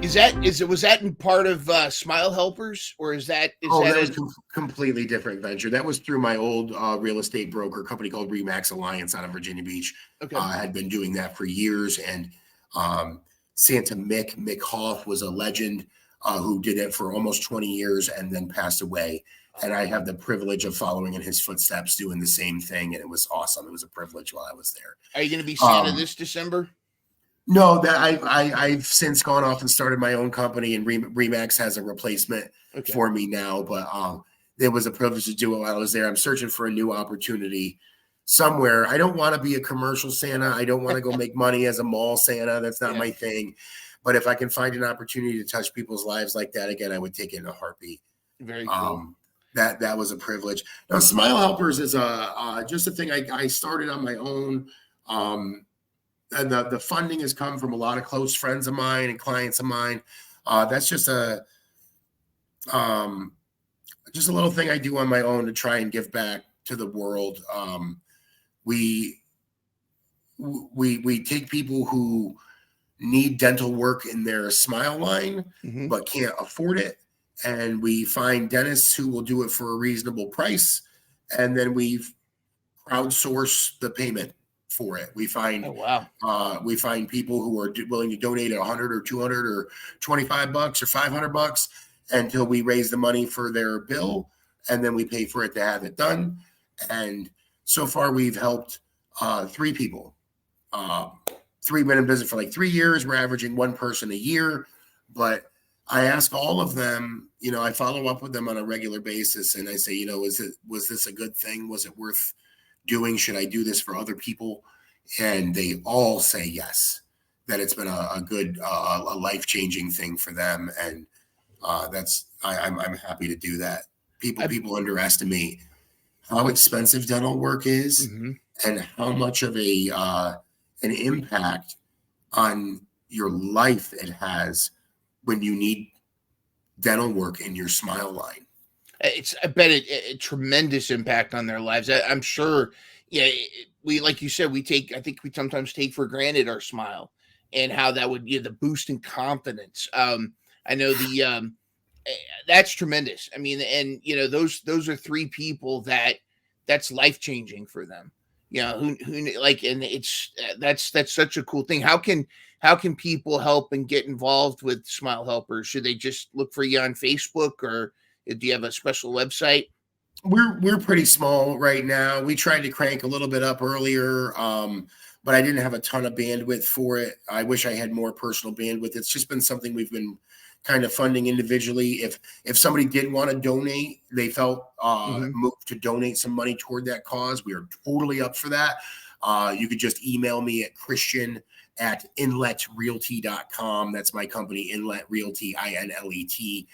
S1: Was that in part of Smile Helpers, or that
S2: was completely different venture. That was through my old real estate broker company called Remax Alliance out of Virginia Beach.
S1: Okay.
S2: I had been doing that for years, and Santa Mick Hoff was a legend who did it for almost 20 years and then passed away. And I have the privilege of following in his footsteps, doing the same thing, and it was awesome. It was a privilege while I was there.
S1: Are you going to be Santa this December?
S2: No, that I've since gone off and started my own company, and Remax has a replacement for me now. But it was a privilege to do it while I was there. I'm searching for a new opportunity somewhere. I don't want to be a commercial Santa. I don't want to go make money as a mall Santa. That's not my thing. But if I can find an opportunity to touch people's lives like that again, I would take it in a heartbeat.
S1: Very cool.
S2: That was a privilege. Now, Smile Helpers is just a thing I started on my own. And the funding has come from a lot of close friends of mine and clients of mine. That's just a little thing I do on my own to try and give back to the world. We take people who need dental work in their smile line, but can't afford it. And we find dentists who will do it for a reasonable price. And then we crowdsource the payment for it. We find we find people who are willing to donate $100 or $200 or $25 or $500 until we raise the money for their bill, and then we pay for it to have it done. And so far, we've helped 3 people. 3 been in business for like 3 years. We're averaging 1 person a year, but I ask all of them. I follow up with them on a regular basis, and I say, was this a good thing? Was it worth doing? Should I do this for other people? And they all say yes, that it's been a good, a life-changing thing for them. And I'm happy to do that. People underestimate how expensive dental work is and how much of an impact on your life it has when you need dental work in your smile line.
S1: I bet a tremendous impact on their lives. I'm sure. Yeah, we, like you said, I think we sometimes take for granted our smile and how that would the boost in confidence. I know that's tremendous. I mean, and those are 3 people that's life changing for them. Who like, and that's such a cool thing. How can people help and get involved with Smile Helpers? Should they just look for you on Facebook, or do you have a special website?
S2: We're pretty small right now. We tried to crank a little bit up earlier, but I didn't have a ton of bandwidth for it. I wish I had more personal bandwidth. It's just been something we've been kind of funding individually. If somebody did want to donate, they felt moved to donate some money toward that cause, we are totally up for that. You could just email me at christian@inletrealty.com. That's my company, Inlet Realty, INLET.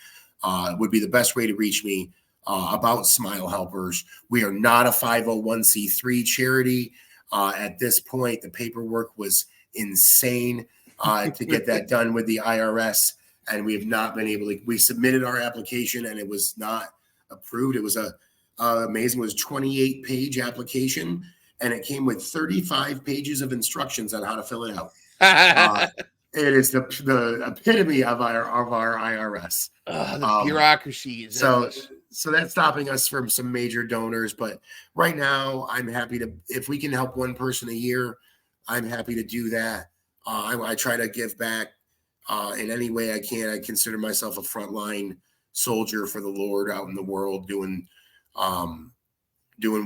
S2: Would be the best way to reach me. About Smile Helpers. We are not a 501c3 charity. At this point, the paperwork was insane to get that done with the IRS, and we have not been able to. We submitted our application, and it was not approved. It was amazing. It was a 28-page application, and it came with 35 pages of instructions on how to fill it out. It is the epitome of our IRS.
S1: The bureaucracy is
S2: so that's stopping us from some major donors. But right now, I'm happy to, if we can help 1 person a year, I'm happy to do that. I try to give back in any way I can. I consider myself a frontline soldier for the Lord out in the world, doing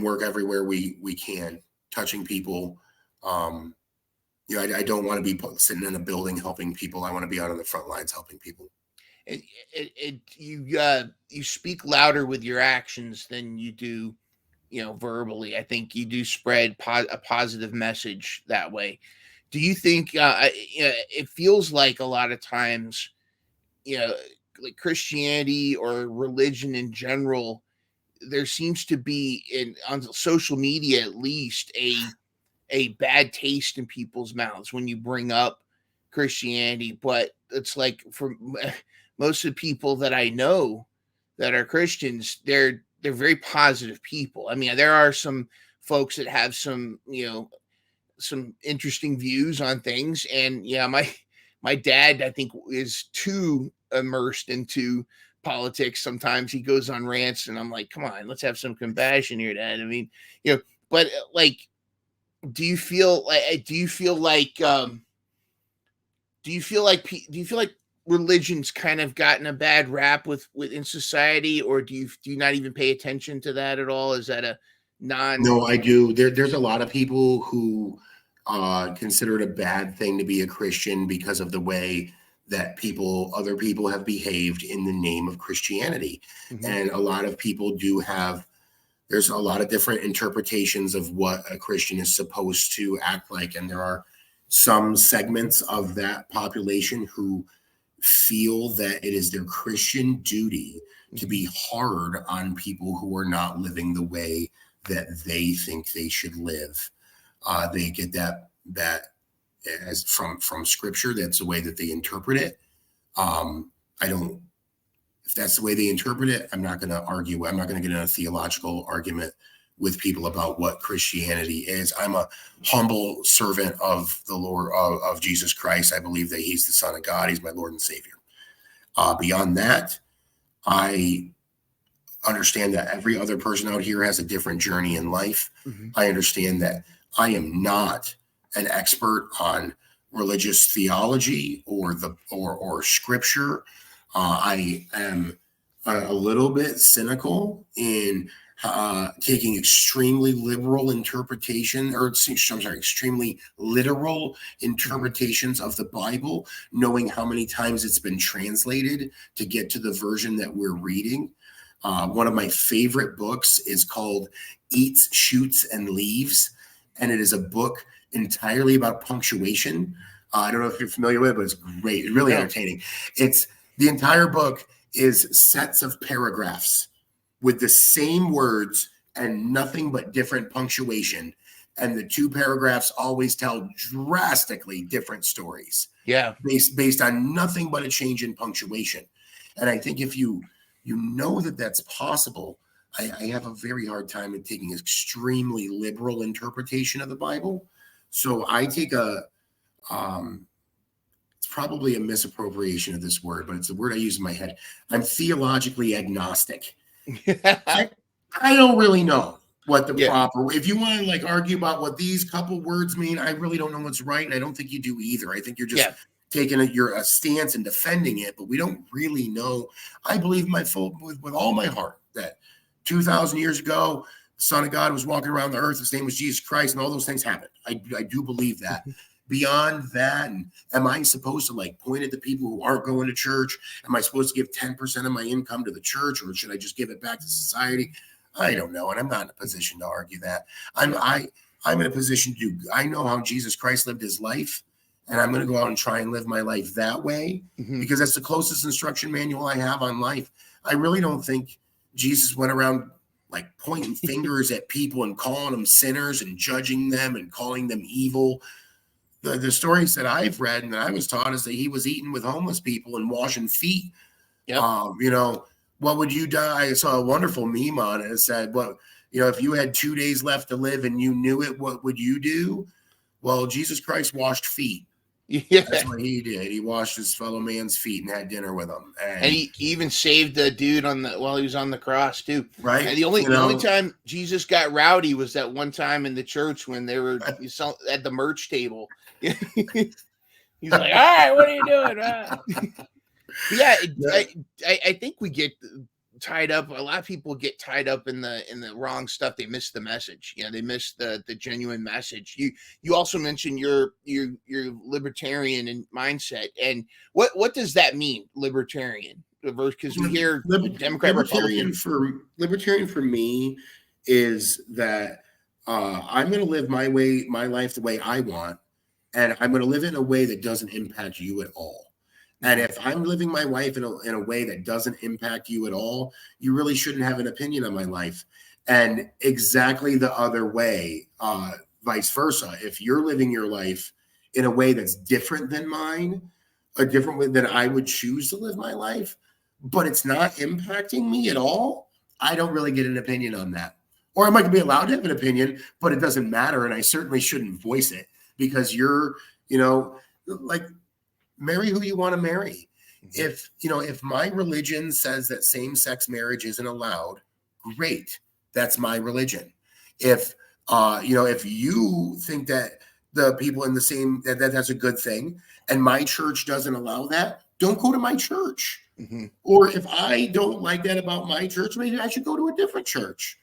S2: work everywhere we can, touching people. I don't want to be sitting in a building helping people. I want to be out on the front lines helping people.
S1: You speak louder with your actions than you do, verbally. I think you do spread a positive message that way. Do you think it feels like a lot of times, like Christianity or religion in general, there seems to be on social media at least a bad taste in people's mouths when you bring up Christianity. But it's like for most of the people that I know that are Christians, they're very positive people. I mean, there are some folks that have some, some interesting views on things. And yeah, my dad, I think, is too immersed into politics. Sometimes he goes on rants, and I'm like, come on, let's have some compassion here, Dad. I mean, but like, do you feel like religion's kind of gotten a bad rap within society, or do you not even pay attention to that at all? Is that a non?
S2: No, I do. There's a lot of people who consider it a bad thing to be a Christian because of the way that other people have behaved in the name of Christianity.
S1: Mhm.
S2: And a lot of people there's a lot of different interpretations of what a Christian is supposed to act like. And there are some segments of that population who feel that it is their Christian duty to be hard on people who are not living the way that they think they should live. They get that as from scripture. That's the way that they interpret it. If that's the way they interpret it, I'm not going to argue. I'm not going to get in a theological argument with people about what Christianity is. I'm a humble servant of the Lord, of Jesus Christ. I believe that he's the Son of God. He's my Lord and Savior. Beyond that, I understand that every other person out here has a different journey in life.
S1: Mhm.
S2: I understand that I am not an expert on religious theology or scripture. I am a little bit cynical in taking extremely literal interpretations of the Bible, knowing how many times it's been translated to get to the version that we're reading. One of my favorite books is called Eats, Shoots, and Leaves, and it is a book entirely about punctuation. I don't know if you're familiar with it, but it's great. It's really entertaining. The entire book is sets of paragraphs with the same words and nothing but different punctuation. And the two paragraphs always tell drastically different stories.
S1: Yeah.
S2: Based on nothing but a change in punctuation. And I think if you know that that's possible, I have a very hard time in taking an extremely liberal interpretation of the Bible. So I take it's probably a misappropriation of this word, but it's the word I use in my head. I'm theologically agnostic. I don't really know what the proper, if you want to argue about what these couple words mean, I really don't know what's right. And I don't think you do either. I think you're just taking a stance and defending it, but we don't really know. I believe with all my heart that 2,000 years ago, the Son of God was walking around the earth. His name was Jesus Christ, and all those things happened. I do believe that. Beyond that, and am I supposed to point at the people who aren't going to church? Am I supposed to give 10% of my income to the church, or should I just give it back to society? I don't know, and I'm not in a position to argue that. I'm in a position I know how Jesus Christ lived his life, and I'm going to go out and try and live my life that way because that's the closest instruction manual I have on life. I really don't think Jesus went around pointing fingers at people and calling them sinners and judging them and calling them evil. The stories that I've read and that I was taught is that he was eating with homeless people and washing feet.
S1: Yep.
S2: What would you do? I saw a wonderful meme on it. It said, if you had 2 days left to live and you knew it, what would you do? Well, Jesus Christ washed feet.
S1: Yeah.
S2: That's what he did. He washed his fellow man's feet and had dinner with him.
S1: And he even saved the dude while he was on the cross too.
S2: Right.
S1: And the only time Jesus got rowdy was that one time in the church when they were at the merch table. He's like, "All right, what are you doing?" I think we get tied up. A lot of people get tied up in the wrong stuff. They miss the message. They miss the genuine message. You also mentioned your libertarian in mindset, and what does that mean, libertarian? Because we hear Democrat,
S2: libertarian for me is that I'm going to live my life the way I want, and I'm going to live in a way that doesn't impact you at all. And if I'm living my life in a way that doesn't impact you at all, you really shouldn't have an opinion on my life. And exactly the other way, vice versa. If you're living your life in a way that's different than mine, a different way than I would choose to live my life, but it's not impacting me at all, I don't really get an opinion on that. Or I might be allowed to have an opinion, but it doesn't matter. And I certainly shouldn't voice it because you're, like, marry who you want to marry. If my religion says that same-sex marriage isn't allowed, great. That's my religion. If you think that the people in the same, that's a good thing, and my church doesn't allow that, don't go to my church. Or if I don't like that about my church, maybe I should go to a different church.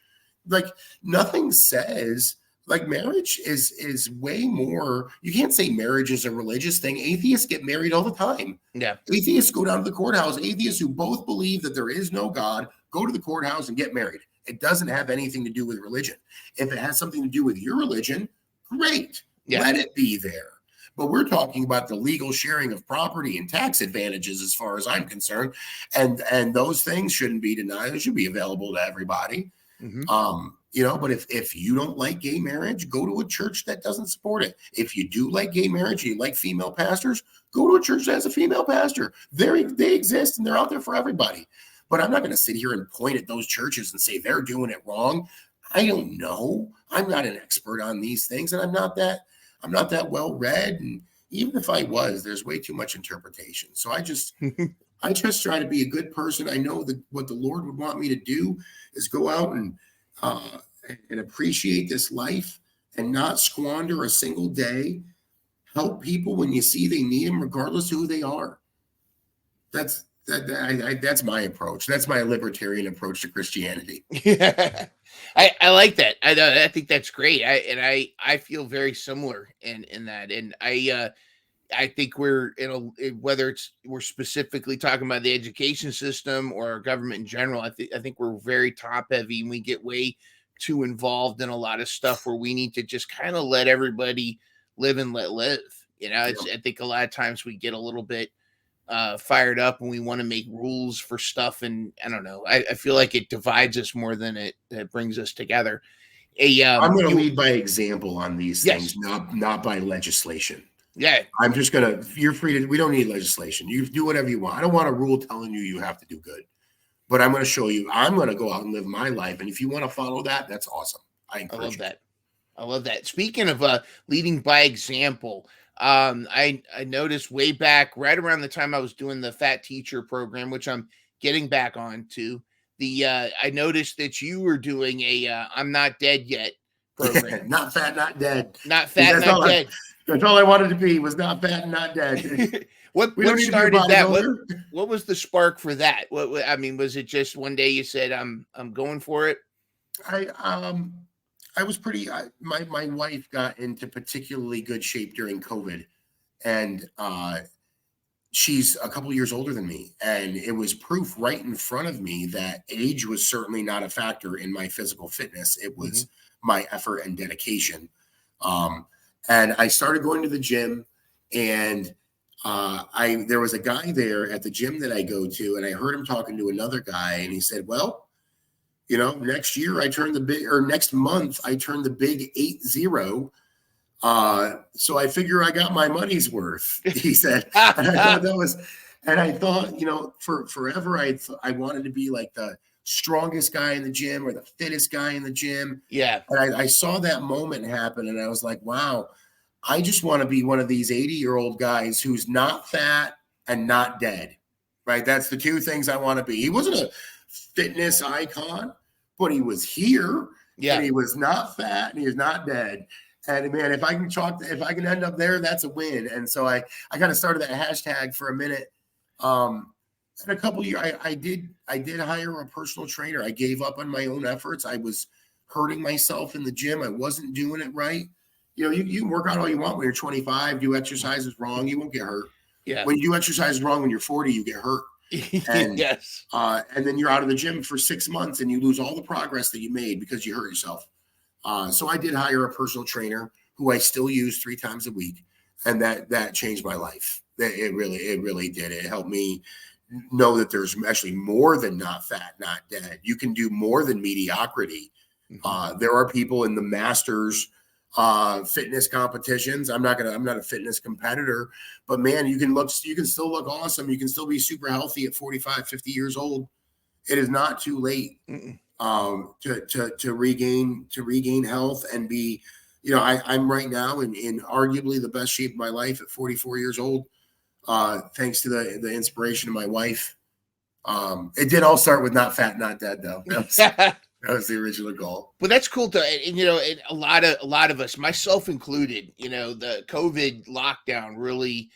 S2: Like, nothing says, like, marriage is way more. You can't say marriage is a religious thing. Atheists get married all the time.
S1: Yeah.
S2: Atheists go down to the courthouse. Atheists who both believe that there is no God go to the courthouse and get married. It doesn't have anything to do with religion. If it has something to do with your religion, great. Yeah. Let it be there. But we're talking about the legal sharing of property and tax advantages as far as I'm concerned. And those things shouldn't be denied. They should be available to everybody. But if you don't like gay marriage, go to a church that doesn't support it. If you do like gay marriage and you like female pastors, go to a church that has a female pastor. They exist and they're out there for everybody. But I'm not going to sit here and point at those churches and say they're doing it wrong. I don't know. I'm not an expert on these things, and I'm not that well read. And even if I was, there's way too much interpretation. So I just try to be a good person. I know that what the Lord would want me to do is go out and appreciate this life and not squander a single day. Help people when you see they need them, regardless of who they are. That's my approach. That's my libertarian approach to Christianity.
S1: Yeah. I like that. I think that's great. I feel very similar in that. And I think we're whether we're specifically talking about the education system or our government in general. I think we're very top heavy, and we get way too involved in a lot of stuff where we need to just kind of let everybody live and let live. I think a lot of times we get a little bit fired up and we want to make rules for stuff, and I don't know. I feel like it divides us more than it brings us together.
S2: I'm going to lead by example on these things, not by legislation.
S1: Yeah.
S2: I'm just you're free to, we don't need legislation. You do whatever you want. I don't want a rule telling you have to do good, but I'm going to show you, I'm going to go out and live my life. And if you want to follow that, that's awesome. I love that.
S1: I love that. Speaking of leading by example, I noticed way back right around the time I was doing the Fat Teacher program, which I'm getting back on to, I noticed that you were doing a I'm Not Dead Yet program.
S2: Not fat, not dead.
S1: Not fat, not dead.
S2: That's all I wanted to be, was not fat and not dead.
S1: What started that? What was the spark for that? Was it just one day you said, I'm going for it?
S2: I was my wife got into particularly good shape during COVID, and she's a couple years older than me. And it was proof right in front of me that age was certainly not a factor in my physical fitness. It was my effort and dedication. And I started going to the gym, and there was a guy there at the gym that I go to, and I heard him talking to another guy, and he said, well, next month I turned the big 80. So I figure I got my money's worth, he said. And I thought for forever, I wanted to be like the strongest guy in the gym or the fittest guy in the gym.
S1: Yeah.
S2: And I saw that moment happen, and I was like, wow, I just want to be one of these 80-year-old guys who's not fat and not dead, right? That's the two things I want to be. He wasn't a fitness icon, but he was here. Yeah. And he was not fat and he was not dead. And man, if I can end up there, that's a win. And so I kind of started that hashtag for a minute. In a couple of years, I did hire a personal trainer. I gave up on my own efforts. I was hurting myself in the gym. I wasn't doing it right. You can work out all you want when you're 25, do exercises wrong, you won't get hurt. Yeah. When you do exercises wrong when you're 40, you get hurt. And, yes. And then you're out of the gym for 6 months and you lose all the progress that you made because you hurt yourself. So I did hire a personal trainer who I still use 3 times a week. And that changed my life. It really did. It helped me know that there's actually more than not fat, not dead. You can do more than mediocrity. There are people in the masters fitness competitions. I'm not a fitness competitor, but man, you can still look awesome. You can still be super healthy at 45, 50 years old. It is not too late to regain health and be, I'm right now in arguably the best shape of my life at 44 years old. Thanks to the inspiration of my wife. It did all start with not fat, not dead, though. That was the original goal.
S1: But that's cool too. And a lot of us, myself included, the COVID lockdown really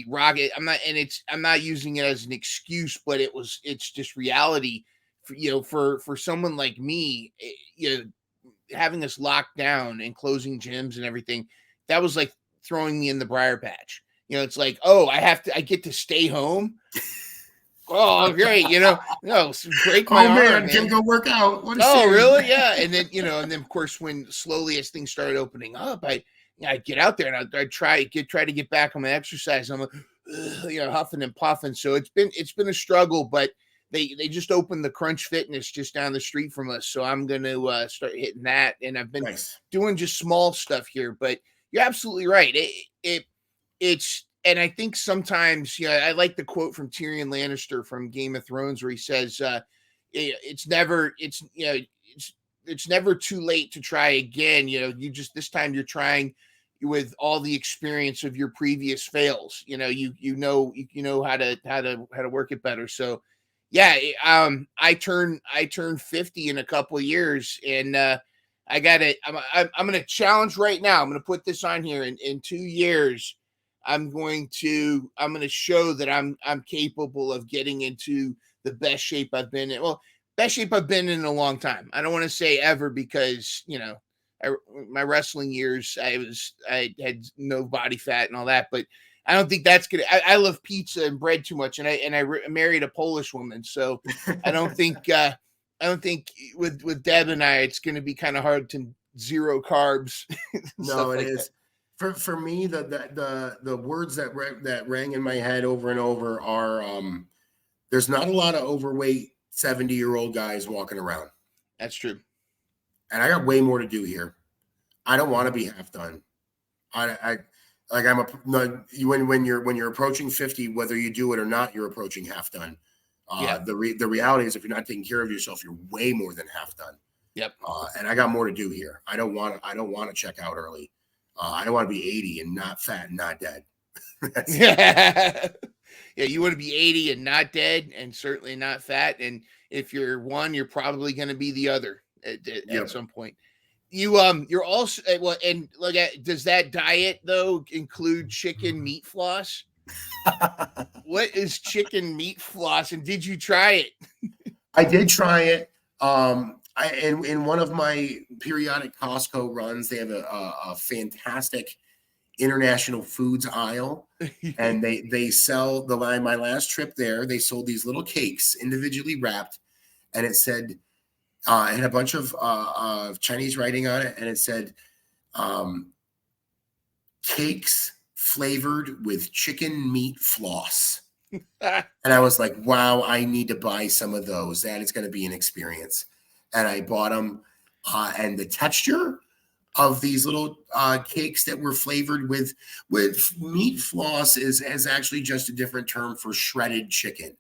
S1: rocket. I'm not using it as an excuse, but it's just reality for someone like me, having us locked down and closing gyms and everything. That was like throwing me in the briar patch. It's like, oh, I get to stay home. Oh, great. Break my arm.
S2: Man, can go work out.
S1: Really? Yeah. And then, of course, when slowly as things started opening up, I get out there and I try to get back on my exercise. I'm like, huffing and puffing. So it's been a struggle, but they just opened the Crunch Fitness just down the street from us. So I'm going to start hitting that. And I've been doing just small stuff here, but you're absolutely right. It's, and I think sometimes, I like the quote from Tyrion Lannister from Game of Thrones where he says, it's never too late to try again. This time you're trying with all the experience of your previous fails. You know how to work it better. So yeah, I turn 50 in a couple of years, and I'm going to challenge right now. I'm going to put this on here in 2 years. I'm going to show that I'm capable of getting into the best shape I've been in. Well, best shape I've been in a long time. I don't want to say ever because, my wrestling years, I had no body fat and all that, but I don't think that's good. I love pizza and bread too much. And I married a Polish woman. So I don't think with Deb and I, it's going to be kind of hard to zero carbs.
S2: No, it is. For me, the words that rang in my head over and over are there's not a lot of overweight 70-year-old guys walking around.
S1: That's true.
S2: And I got way more to do here. I don't want to be half done. When you're approaching 50, whether you do it or not, you're approaching half done. The reality is if you're not taking care of yourself, you're way more than half done.
S1: Yep.
S2: And I got more to do here. I don't want to check out early. I don't want to be 80 and not fat and not dead.
S1: Yeah, you want to be 80 and not dead and certainly not fat. And if you're one, you're probably going to be the other at some point. You're also and look at, does that diet though include chicken meat floss? What is chicken meat floss, and did you try it?
S2: I did try it. In one of my periodic Costco runs, they have a fantastic international foods aisle, and they sell the line. My last trip there, they sold these little cakes individually wrapped, and it said it had a bunch of Chinese writing on it, and it said cakes flavored with chicken meat floss. And I was like, wow, I need to buy some of those. That is going to be an experience. And I bought them, and the texture of these little cakes that were flavored with meat floss is actually just a different term for shredded chicken.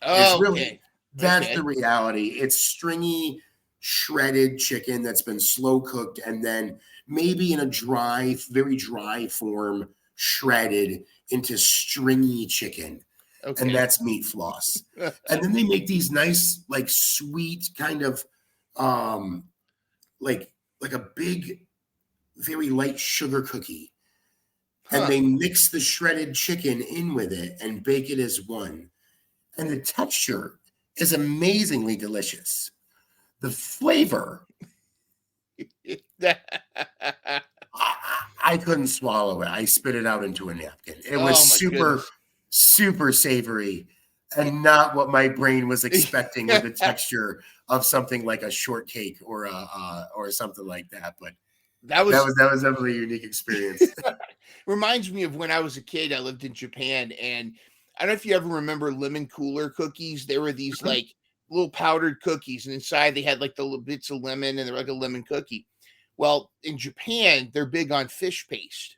S1: Oh,
S2: it's really, that's the reality. It's stringy, shredded chicken that's been slow cooked and then maybe in a dry, very dry form, shredded into stringy chicken. Okay. And that's meat floss. And then they make these nice, like sweet kind of like a big, very light sugar cookie. And they mix the shredded chicken in with it and bake it as one. And the texture is amazingly delicious. The flavor, I couldn't swallow it. I spit it out into a napkin. It was super savory and not what my brain was expecting with the texture of something like a shortcake or something like that. But
S1: That
S2: That
S1: was
S2: was definitely a unique experience.
S1: reminds me of when I was a kid. I lived in Japan, and I don't know if you ever remember lemon cooler cookies. They were these
S2: Mhm.
S1: like little powdered cookies, and inside they had like the little bits of lemon, and they're like a lemon cookie. Well, in Japan, they're big on fish paste.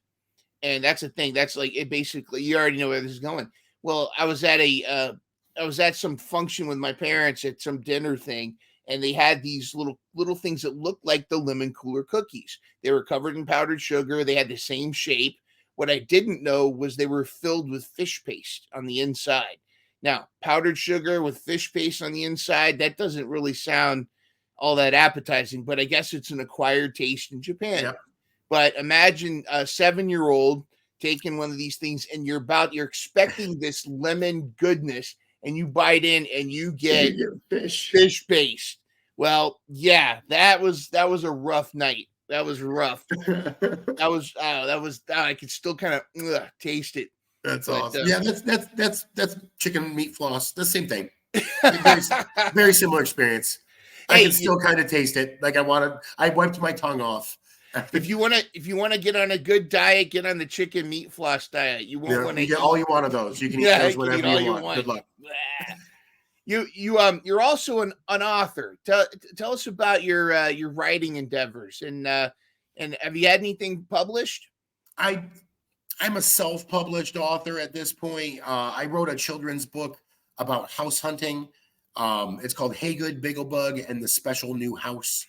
S1: And that's the thing. That's like it basically you already know where this is going. Well, I was at some function with my parents at some dinner thing, and they had these little things that looked like the lemon cooler cookies. They were covered in powdered sugar. They had the same shape. What I didn't know was they were filled with fish paste on the inside. Now, powdered sugar with fish paste on the inside, that doesn't really sound all that appetizing, but I guess it's an acquired taste in Japan.
S2: Yep.
S1: But imagine a 7-year old taking one of these things and you're expecting this lemon goodness and you bite in and you get
S2: You get fish.
S1: fish paste. Well, yeah, that was a rough night. That was rough. I could still kind of taste it.
S2: That's
S1: But
S2: awesome. Yeah, that's chicken meat floss. The same thing. Very, very similar experience. I
S1: hey,
S2: can still kind of taste it. Like I wiped my tongue off.
S1: if you want to get on a good diet, get on the chicken meat floss diet. You won't want to
S2: You get
S1: eat.
S2: all you want of those. You can eat
S1: Yeah,
S2: those
S1: you can eat
S2: whenever
S1: all
S2: you
S1: you
S2: want.
S1: want.
S2: Good luck.
S1: Blah. You're also an author. Tell us about your writing endeavors and have you had anything published?
S2: I I'm a self-published author at this point. I wrote a children's book about house hunting. It's called Hey Good Bigglebug and the Special New House.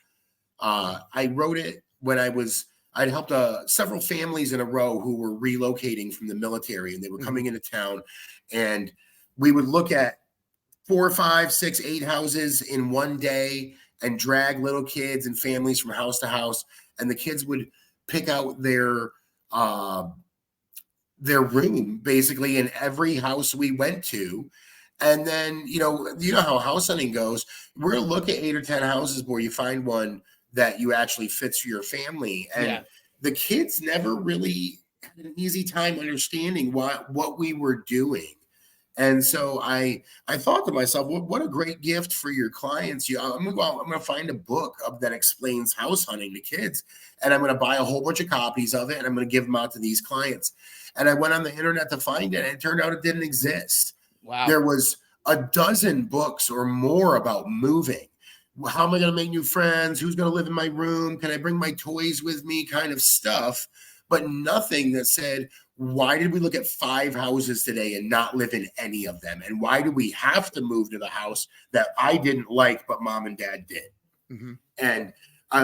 S2: I wrote it when I'd helped several families in a row who were relocating from the military and they were coming into town. And we would look at 4, 5, 6, 8 houses in one day and drag little kids and families from house to house. And the kids would pick out uh, their room basically in every house we went to. And then, you know how house hunting goes. We're going to look at 8 or 10 houses where you find one that you actually fits for your family. And
S1: Yeah.
S2: the kids never really had an easy time understanding what we were doing. And so I thought to myself, what a great gift for your clients. I'm going to find a book that explains house hunting to kids, and I'm going to buy a whole bunch of copies of it, and I'm going to give them out to these clients. And I went on the internet to find it, and it turned out it didn't exist.
S1: Wow.
S2: There was a dozen books or more about moving. How am I going to make new friends? Who's going to live in my room? Can I bring my toys with me? Kind of stuff, but nothing that said, why did we look at 5 houses today and not live in any of them? And why do we have to move to the house that I didn't like, but mom and dad did?
S1: Mm-hmm.
S2: And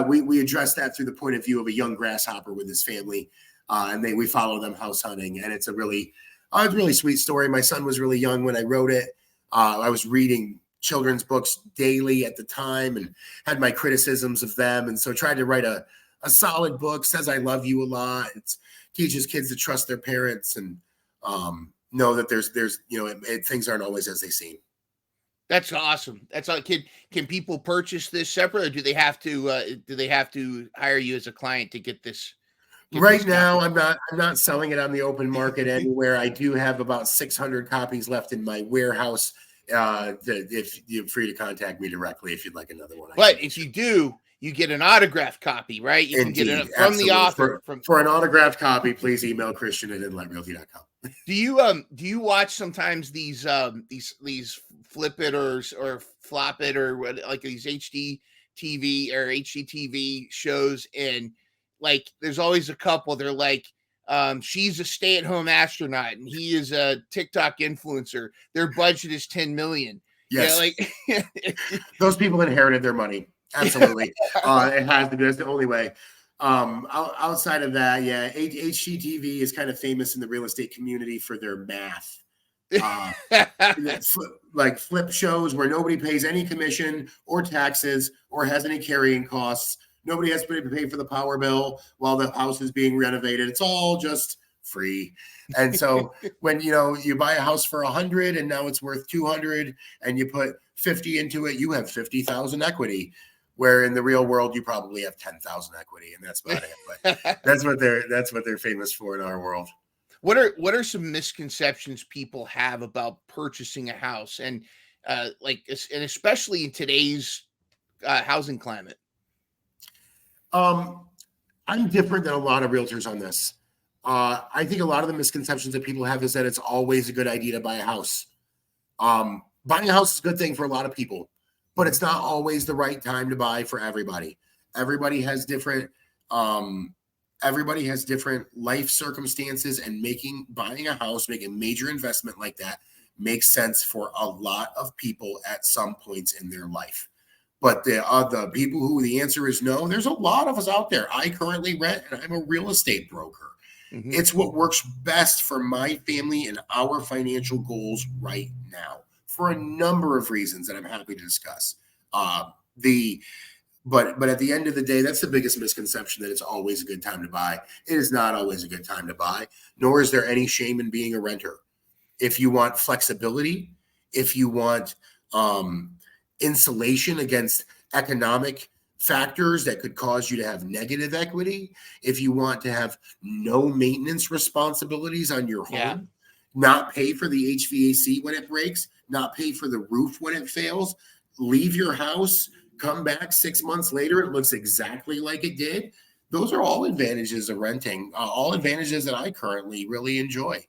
S2: we addressed that through the point of view of a young grasshopper with his family. And we follow them house hunting. And it's a really sweet story. My son was really young when I wrote it. I was reading children's books daily at the time and had my criticisms of them. And so tried to write a solid book, says I love you a lot. It teaches kids to trust their parents and know that there's things aren't always as they seem.
S1: That's awesome. That's all. Can people purchase this separate, or do they have to hire you as a client to get this?
S2: Right now, I'm not selling it on the open market anywhere. I do have about 600 copies left in my warehouse. If you're free to contact me directly if you'd like another one.
S1: But if you do, you get an autographed copy, right? You
S2: Indeed,
S1: can get it from the author.
S2: For an autographed copy, please email Christian@inletrealty.com.
S1: Do you watch sometimes these flip it or flop it or what, like these HDTV or HGTV shows, and like there's always a couple, they're like she's a stay-at-home astronaut and he is a TikTok influencer. Their budget is 10 million.
S2: Yes.
S1: Yeah, like
S2: those people inherited their money. Absolutely. It has to be. That's the only way. Outside of that, yeah, HGTV is kind of famous in the real estate community for their math. Like flip shows where nobody pays any commission or taxes or has any carrying costs. Nobody has to pay for the power bill while the house is being renovated. It's all just free. And so when you buy a house for 100 and now it's worth 200 and you put 50 into it, you have 50,000 equity. Where in the real world you probably have 10,000 equity, and that's about it. But that's what they're famous for in our world.
S1: What are some misconceptions people have about purchasing a house, and especially in today's housing climate?
S2: I I'm different than a lot of realtors on this. I think a lot of the misconceptions that people have is that it's always a good idea to buy a house. Buying a house is a good thing for a lot of people, but it's not always the right time to buy for everybody. Everybody has different life circumstances, and buying a house, making a major investment like that makes sense for a lot of people at some points in their life. But the people who the answer is no, there's a lot of us out there. I currently rent, and I'm a real estate broker.
S1: Mm-hmm.
S2: It's what works best for my family and our financial goals right now, for a number of reasons that I'm happy to discuss. But at the end of the day, that's the biggest misconception, that it's always a good time to buy. It is not always a good time to buy, nor is there any shame in being a renter. If you want flexibility, if you want insulation against economic factors that could cause you to have negative equity, if you want to have no maintenance responsibilities on your home, not pay for the HVAC when it breaks, not pay for the roof when it fails, leave your house, come back 6 months later, it looks exactly like it did. Those are all advantages of renting, all advantages that I currently really enjoy.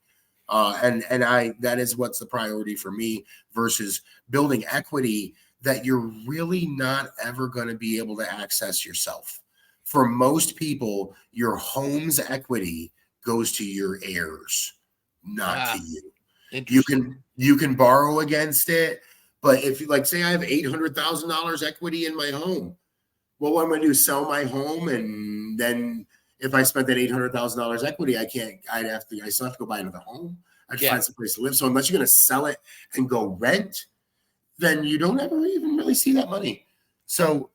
S2: That is what's the priority for me, versus building equity that you're really not ever going to be able to access yourself. For most people, your home's equity goes to your heirs, not to you. You can borrow against it, but if you, like, say I have $800,000 equity in my home, well, what I'm going to do is sell my home, and then if I spent that $800,000 equity, I still have to go buy another home. I have to find some place to live. So unless you're going to sell it and go rent, then you don't ever even really see that money. So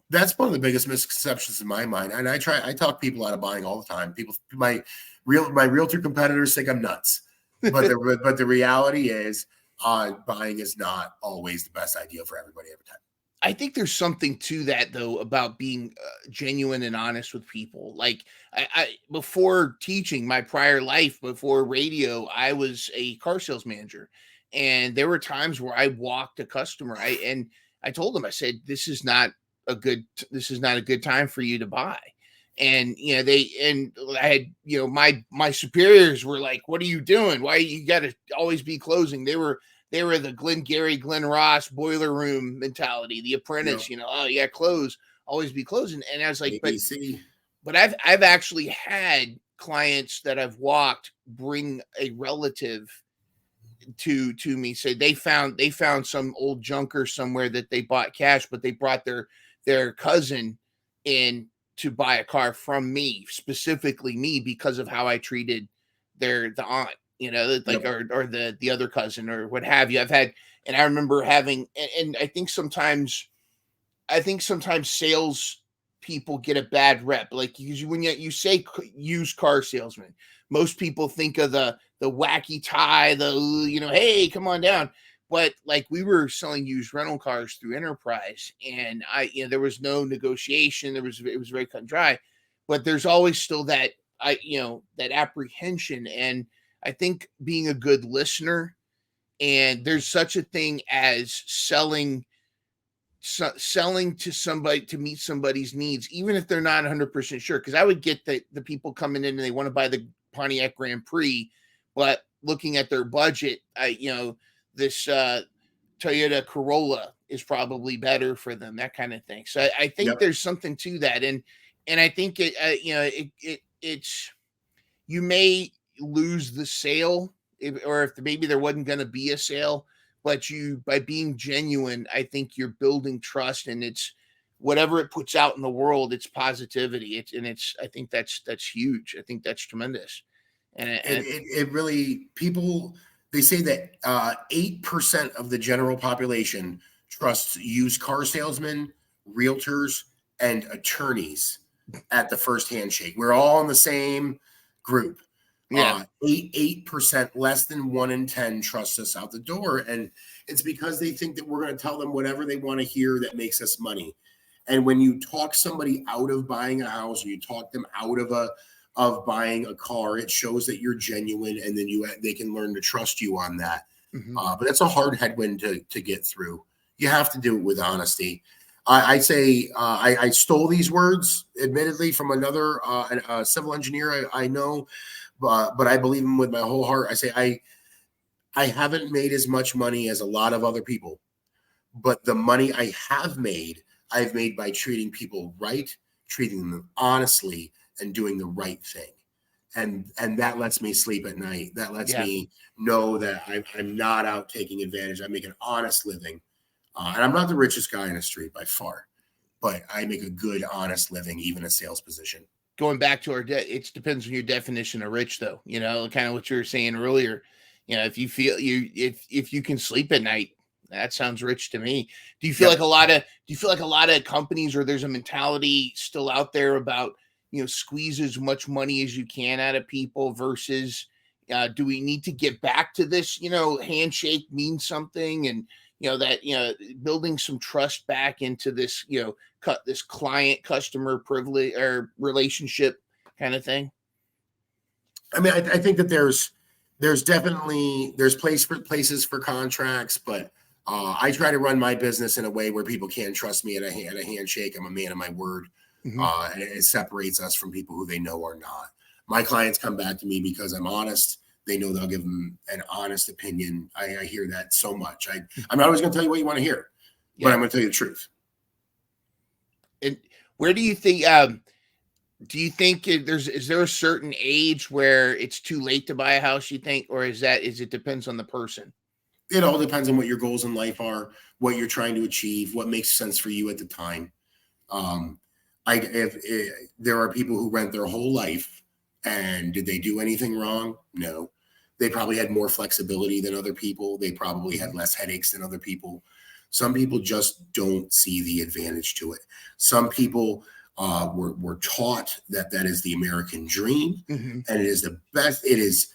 S2: that's one of the biggest misconceptions in my mind. And I talk people out of buying all the time. My realtor competitors think I'm nuts, but the reality is, buying is not always the best idea for everybody every time.
S1: I think there's something to that, though, about being genuine and honest with people. Like, I before teaching, my prior life, before radio, I was a car sales manager, and there were times where I walked a customer. I told them, I said, "This is not a good time for you to buy." And I had, my superiors were like, "What are you doing? Why you got to always be closing?" They were the Glenn Ross boiler room mentality, the apprentice, close, always be closing. And I was like, but I've actually had clients that I've walked bring a relative to me, say they found some old junker somewhere that they bought cash, but they brought their cousin in to buy a car from me, specifically me, because of how I treated the aunt, or the other cousin or what have you. And I remember having, and I think sometimes sales people get a bad rep. Like, when you say used car salesman, most people think of the wacky tie, hey, come on down. But like, we were selling used rental cars through Enterprise, and there was no negotiation. It was very cut and dry, but there's always still that that apprehension. And I think being a good listener, and there's such a thing as selling to somebody to meet somebody's needs, even if they're not 100% sure. Because I would get the people coming in and they want to buy the Pontiac Grand Prix, but looking at their budget, this Toyota Corolla is probably better for them, that kind of thing. So I think there's something to that, and I think it's you may lose the sale, if maybe there wasn't going to be a sale, but by being genuine, I think you're building trust, and it's whatever it puts out in the world, it's positivity. I think that's huge. I think that's tremendous. And
S2: it really, people, they say that 8% of the general population trusts used car salesmen, realtors, and attorneys at the first handshake. We're all in the same group. 8%, less than 1 in 10 trust us out the door. And it's because they think that we're going to tell them whatever they want to hear that makes us money. And when you talk somebody out of buying a house, or you talk them out of buying a car, it shows that you're genuine, and then they can learn to trust you on that. But that's a hard headwind to get through. You have to do it with honesty. I say I stole these words, admittedly, from another civil engineer I know, but I believe him with my whole heart. I say I haven't made as much money as a lot of other people, but the money I have made, I've made by treating people right, treating them honestly, and doing the right thing. And that lets me sleep at night. That lets
S1: Yeah.
S2: me know that I'm not out taking advantage. I make an honest living. And I'm not the richest guy in the street by far, but I make a good, honest living, even a sales position.
S1: Going back to it depends on your definition of rich, though. Kind of what you were saying earlier. If you feel if you can sleep at night, that sounds rich to me. Do you feel
S2: Yep.
S1: like a lot of companies, or there's a mentality still out there about squeeze as much money as you can out of people versus do we need to get back to this? Handshake means something, and that building some trust back into this cut this client customer privilege or relationship kind of thing.
S2: I mean, I think that there's definitely places for contracts, but I try to run my business in a way where people can trust me at a handshake. I'm a man of my word, and it separates us from people who they know are not. My clients come back to me because I'm honest. They know that I'll give them an honest opinion. I hear that so much. I'm not always going to tell you what you want to hear, but I'm going to tell you the truth.
S1: And where do you think? Is there a certain age where it's too late to buy a house, you think, or is it depends on the person?
S2: It all depends on what your goals in life are, what you're trying to achieve, what makes sense for you at the time. If there are people who rent their whole life, and did they do anything wrong? No. They probably had more flexibility than other people. They probably had less headaches than other people. Some people just don't see the advantage to it. Some people were taught that is the American dream, and it is the best. It is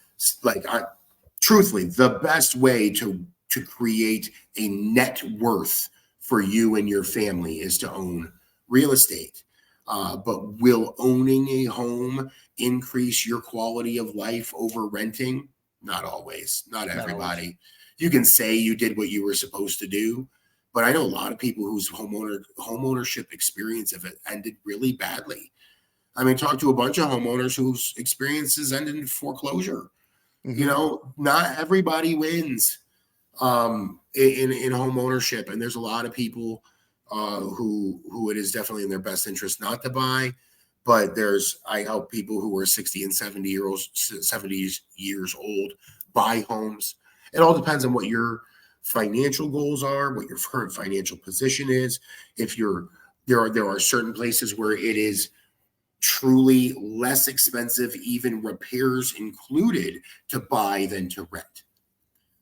S2: truthfully the best way to create a net worth for you and your family is to own real estate. But will owning a home increase your quality of life over renting? Not always. Not everybody. You can say you did what you were supposed to do, but I know a lot of people whose homeownership experience have ended really badly. I mean, talk to a bunch of homeowners whose experiences ended in foreclosure. Not everybody wins in home ownership, and there's a lot of people who it is definitely in their best interest not to buy. But I help people who are 60 and 70 years old buy homes. It all depends on what your financial goals are, what your current financial position is. If there are certain places where it is truly less expensive, even repairs included, to buy than to rent.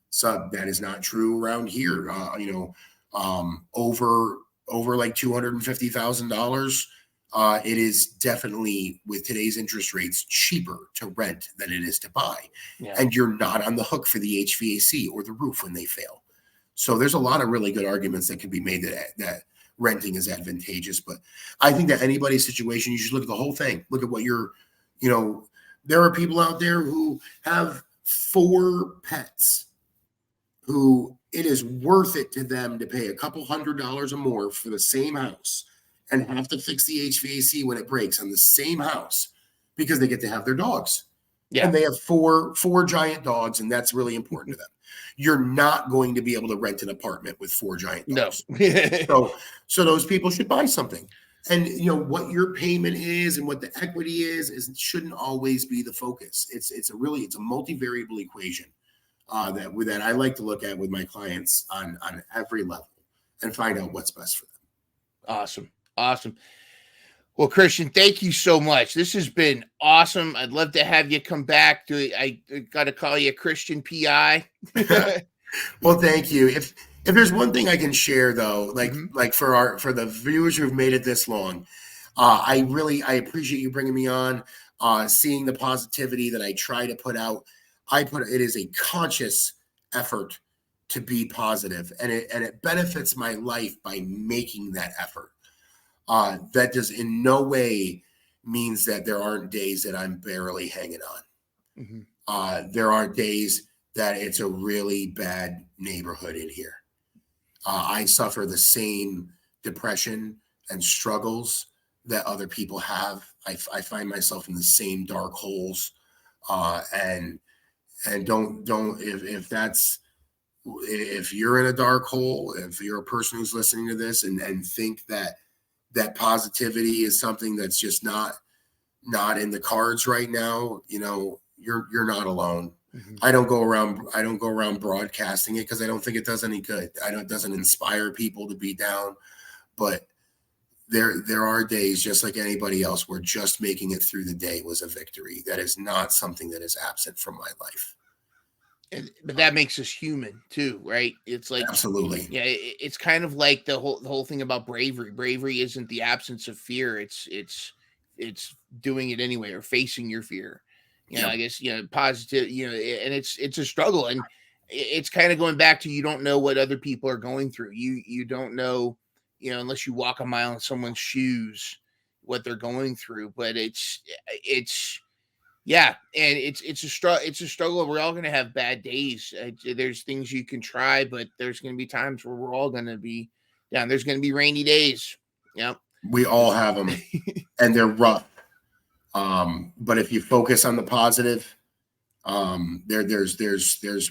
S2: So that is not true around here. Over like $250,000. It is definitely, with today's interest rates, cheaper to rent than it is to buy. Yeah. And you're not on the hook for the HVAC or the roof when they fail. So there's a lot of really good arguments that can be made that renting is advantageous. But I think that anybody's situation, you should look at the whole thing. Look at what there are people out there who have 4 pets who it is worth it to them to pay a couple $100 or more for the same house and have to fix the HVAC when it breaks on the same house because they get to have their dogs. Yeah. And they have four giant dogs, and that's really important to them. You're not going to be able to rent an apartment with 4 giant dogs. No. So those people should buy something. And what your payment is and what the equity is shouldn't always be the focus. It's a multivariable equation that I like to look at with my clients on every level and find out what's best for them.
S1: Awesome. Well, Christian, thank you so much. This has been awesome. I'd love to have you come back to it. I got to call you Christian PI.
S2: Well, thank you. If there's one thing I can share though, like for the viewers who've made it this long, I appreciate you bringing me on, seeing the positivity that I try to put out. It is a conscious effort to be positive, and it benefits my life by making that effort. That does in no way means that there aren't days that I'm barely hanging on. There are days that it's a really bad neighborhood in here. I suffer the same depression and struggles that other people have. I find myself in the same dark holes, and don't if you're in a dark hole, if you're a person who's listening to this and think that positivity is something that's just not in the cards right now, you're not alone.
S1: Mm-hmm.
S2: I don't go around broadcasting it because I don't think it does any good. It doesn't inspire people to be down, but there are days, just like anybody else, where just making it through the day was a victory. That is not something that is absent from my life.
S1: But that makes us human too, right? It's like,
S2: absolutely,
S1: yeah. It's kind of like the whole thing about bravery. Bravery isn't the absence of fear. It's doing it anyway, or facing your fear. I guess positive. And it's a struggle, and it's kind of going back to, you don't know what other people are going through. You don't know, unless you walk a mile in someone's shoes, what they're going through. But it's yeah, and it's a struggle. We're all going to have bad days. There's things you can try, but there's going to be times where we're all going to be down. There's going to be rainy days. Yeah,
S2: we all have them, and they're rough. But if you focus on the positive, there's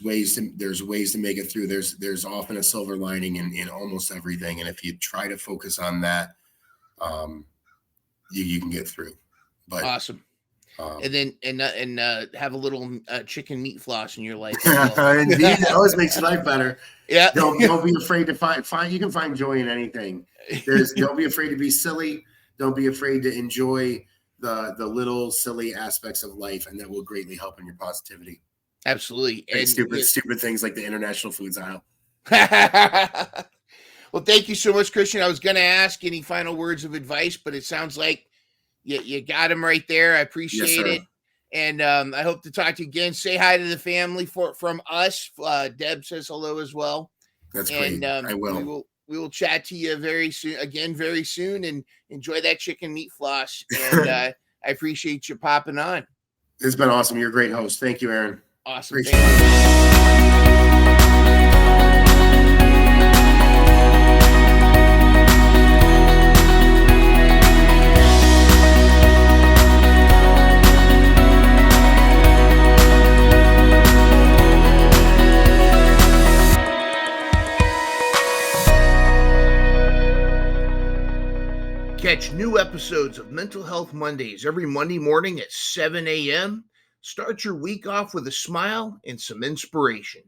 S2: ways to make it through. There's often a silver lining in almost everything, and if you try to focus on that, you can get through. But
S1: awesome. And then have a little chicken meat floss in your life.
S2: Indeed, it always makes your life better.
S1: Yeah.
S2: Don't be afraid to find. You can find joy in anything. Don't be afraid to be silly. Don't be afraid to enjoy the little silly aspects of life, and that will greatly help in your positivity.
S1: Absolutely.
S2: And stupid things like the international foods aisle.
S1: Well, thank you so much, Christian. I was going to ask any final words of advice, but it sounds like you got him right there. I appreciate it. And I hope to talk to you again. Say hi to the family from us. Deb says hello as well.
S2: That's great. I will.
S1: We will chat to you very soon, and enjoy that chicken meat floss. And I appreciate you popping on.
S2: It's been awesome. You're a great host. Thank you, Aaron.
S1: Awesome. Catch new episodes of Mental Health Mondays every Monday morning at 7 a.m. Start your week off with a smile and some inspiration.